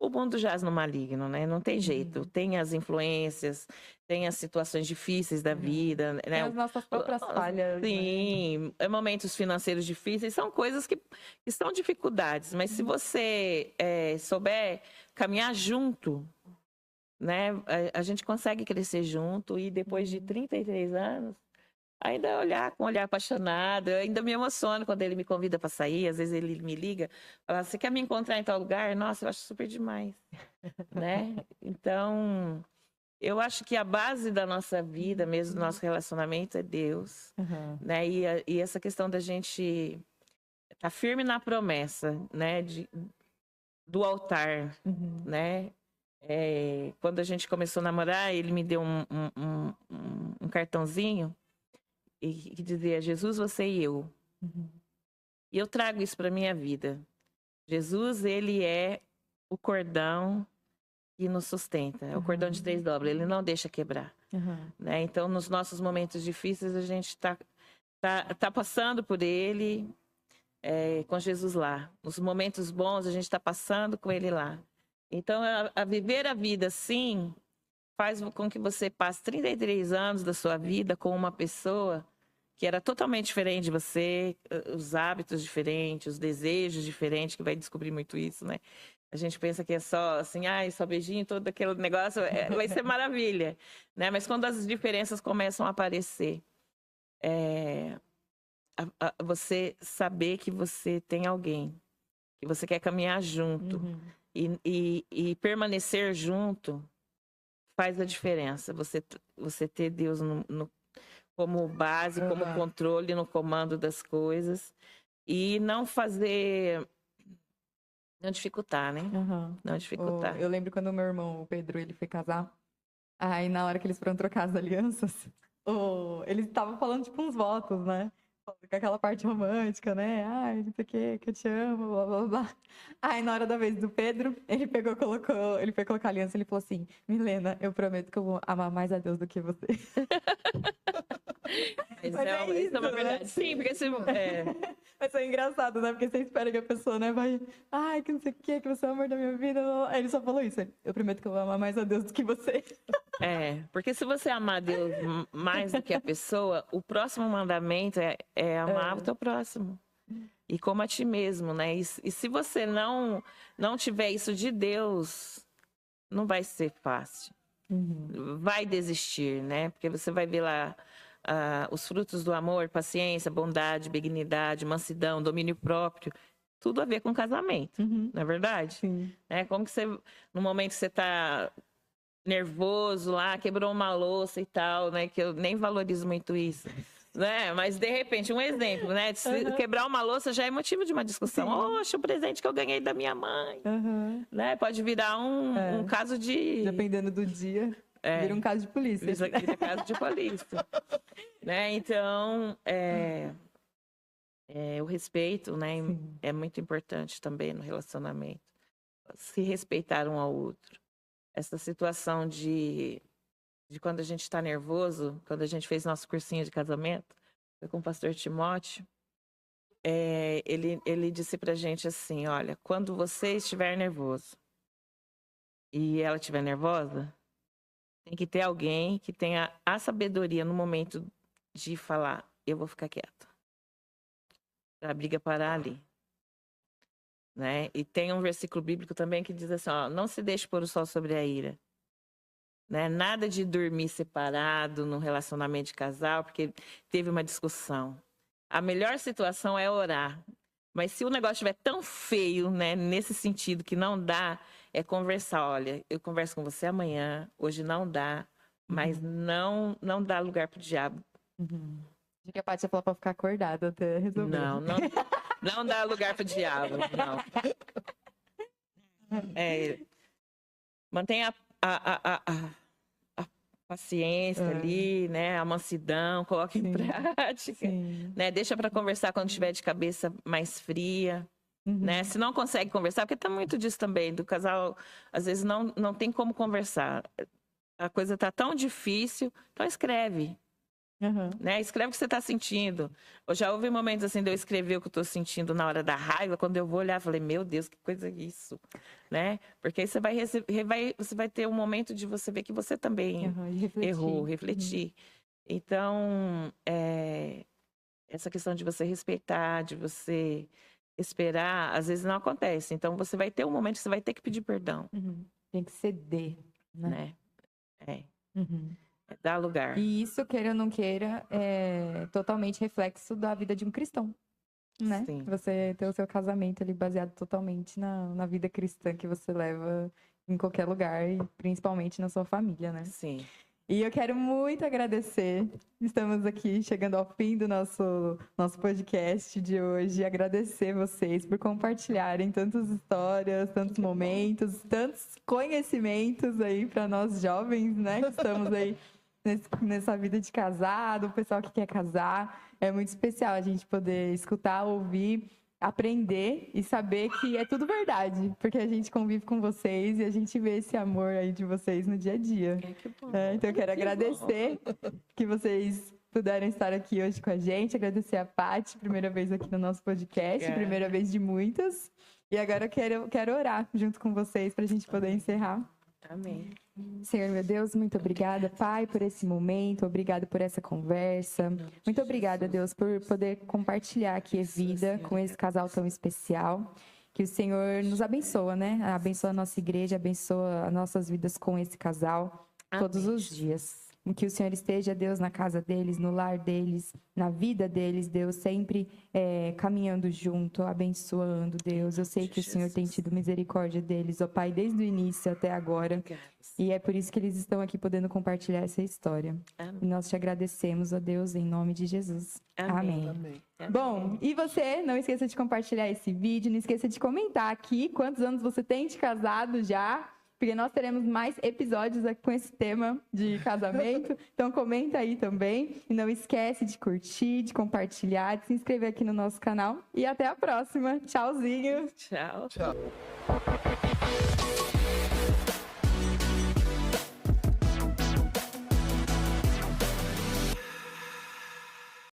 o mundo jaz no maligno, né? Não tem jeito. Tem as influências, tem as situações difíceis da vida, né? Tem as nossas próprias falhas. Sim, momentos financeiros difíceis, são coisas que são dificuldades, mas se você souber caminhar junto, né? A gente consegue crescer junto e depois de 33 anos, ainda olhar com um olhar apaixonado. Eu ainda me emociono quando ele me convida para sair. Às vezes ele me liga, fala, você quer me encontrar em tal lugar? Nossa, eu acho super demais, né? Então, eu acho que a base da nossa vida, mesmo do nosso relacionamento, é Deus, né? E essa questão da gente estar firme na promessa, né? Do altar, né? Quando a gente começou a namorar, ele me deu um cartãozinho e que dizia, Jesus, você e eu. E eu trago isso para minha vida. Jesus, ele é o cordão que nos sustenta. É o cordão de 3 dobras, ele não deixa quebrar. Né? Então, nos nossos momentos difíceis, a gente tá passando por ele, com Jesus lá. Nos momentos bons, a gente está passando com ele lá. Então, a viver a vida assim, faz com que você passe 33 anos da sua vida com uma pessoa que era totalmente diferente de você, os hábitos diferentes, os desejos diferentes, que vai descobrir muito isso, né? A gente pensa que é só assim, só beijinho, todo aquele negócio, vai ser maravilha, né? Mas quando as diferenças começam a aparecer, você saber que você tem alguém, que você quer caminhar junto e permanecer junto faz a diferença. Você ter Deus como base, como controle no comando das coisas e não dificultar, né? Não dificultar. Eu lembro quando o meu irmão, o Pedro, ele foi casar. Aí, na hora que eles foram trocar as alianças, eles estavam falando, tipo, uns votos, né? Com aquela parte romântica, né? Ai, não sei o quê, que eu te amo, blá, blá, blá. Aí, na hora da vez do Pedro, ele ele foi colocar a aliança e ele falou assim, Milena, eu prometo que eu vou amar mais a Deus do que você. Mas isso é uma verdade. Né? Sim, porque Mas foi engraçado, né? Porque você espera que a pessoa, né, vai... Ai, que não sei o que você é o amor da minha vida. Aí ele só falou isso. Eu prometo que eu vou amar mais a Deus do que você. Porque se você amar Deus mais do que a pessoa, o próximo mandamento é amar o teu próximo. E como a ti mesmo, né? E se você não tiver isso de Deus, não vai ser fácil. Vai desistir, né? Porque você vai ver lá os frutos do amor, paciência, bondade, benignidade, mansidão, domínio próprio, tudo a ver com casamento, não é verdade? Sim. Como que você, no momento que você está nervoso lá, quebrou uma louça e tal, né? Que eu nem valorizo muito isso, né? Mas de repente, um exemplo, né? Se quebrar uma louça já é motivo de uma discussão. Oxe, o presente que eu ganhei da minha mãe, né? Pode virar um caso de... Dependendo do dia. Vira um caso de polícia. Vira caso de polícia. Né? Então, o respeito, né? É muito importante também no relacionamento. Se respeitar um ao outro. Essa situação de quando a gente está nervoso, quando a gente fez nosso cursinho de casamento, foi com o pastor Timóteo, ele disse pra gente assim, olha, quando você estiver nervoso e ela estiver nervosa, tem que ter alguém que tenha a sabedoria no momento de falar, eu vou ficar quieta. Para a briga parar ali. Né? E tem um versículo bíblico também que diz assim, não se deixe pôr o sol sobre a ira. Né? Nada de dormir separado no relacionamento de casal, porque teve uma discussão. A melhor situação é orar. Mas se o negócio estiver tão feio, né, nesse sentido que não dá, é conversar. Olha, eu converso com você amanhã, hoje não dá, mas não dá lugar pro diabo. Acho que a Paty ia falar pra ficar acordada até resolver. Não dá lugar pro diabo, não. Mantenha a paciência ali, né? A mansidão, coloque em prática. Né? Deixa para conversar quando estiver de cabeça mais fria. Né? Se não consegue conversar, porque tá muito disso também, do casal, às vezes não tem como conversar. A coisa tá tão difícil, então escreve. Né? Escreve o que você está sentindo. Eu já houve momentos assim de eu escrever o que eu estou sentindo na hora da raiva, quando eu vou olhar, eu falei, meu Deus, que coisa é isso, né? Porque aí você vai ter um momento de você ver que você também errou, refletir. Então, essa questão de você respeitar, de você esperar, às vezes não acontece. Então, você vai ter um momento que você vai ter que pedir perdão. Tem que ceder, né? Dá lugar. E isso, queira ou não queira, é totalmente reflexo da vida de um cristão, né? Sim. Você ter o seu casamento ali baseado totalmente na vida cristã que você leva em qualquer lugar e principalmente na sua família, né? Sim. E eu quero muito agradecer. Estamos aqui chegando ao fim do nosso podcast de hoje. Agradecer vocês por compartilharem tantas histórias, tantos momentos, tantos conhecimentos aí para nós jovens, né? Que estamos aí nessa vida de casado, o pessoal que quer casar. É muito especial a gente poder escutar, ouvir, aprender e saber que é tudo verdade, porque a gente convive com vocês e a gente vê esse amor aí de vocês no dia a dia. Então eu quero agradecer que vocês puderam estar aqui hoje com a gente, agradecer a Paty, primeira vez aqui no nosso podcast, primeira vez de muitas. E agora eu quero orar junto com vocês para a gente poder encerrar. Amém. Senhor, meu Deus, muito obrigada, Pai, por esse momento, obrigada por essa conversa. Muito obrigada, Deus, por poder compartilhar aqui a vida com esse casal tão especial. Que o Senhor nos abençoa, né? Abençoa a nossa igreja, abençoa as nossas vidas com esse casal todos Amém. os dias. Que o Senhor esteja, Deus, na casa deles, no lar deles, na vida deles, Deus, sempre caminhando junto, abençoando, Deus. Eu sei que o Senhor tem tido misericórdia deles, ó Pai, desde o início até agora. E é por isso que eles estão aqui podendo compartilhar essa história. Amém. E nós te agradecemos, ó Deus, em nome de Jesus. Amém. Amém. Bom, e você, não esqueça de compartilhar esse vídeo, não esqueça de comentar aqui quantos anos você tem de casado já, porque nós teremos mais episódios aqui com esse tema de casamento. Então comenta aí também. E não esquece de curtir, de compartilhar, de se inscrever aqui no nosso canal. E até a próxima. Tchauzinho. Tchau. Tchau.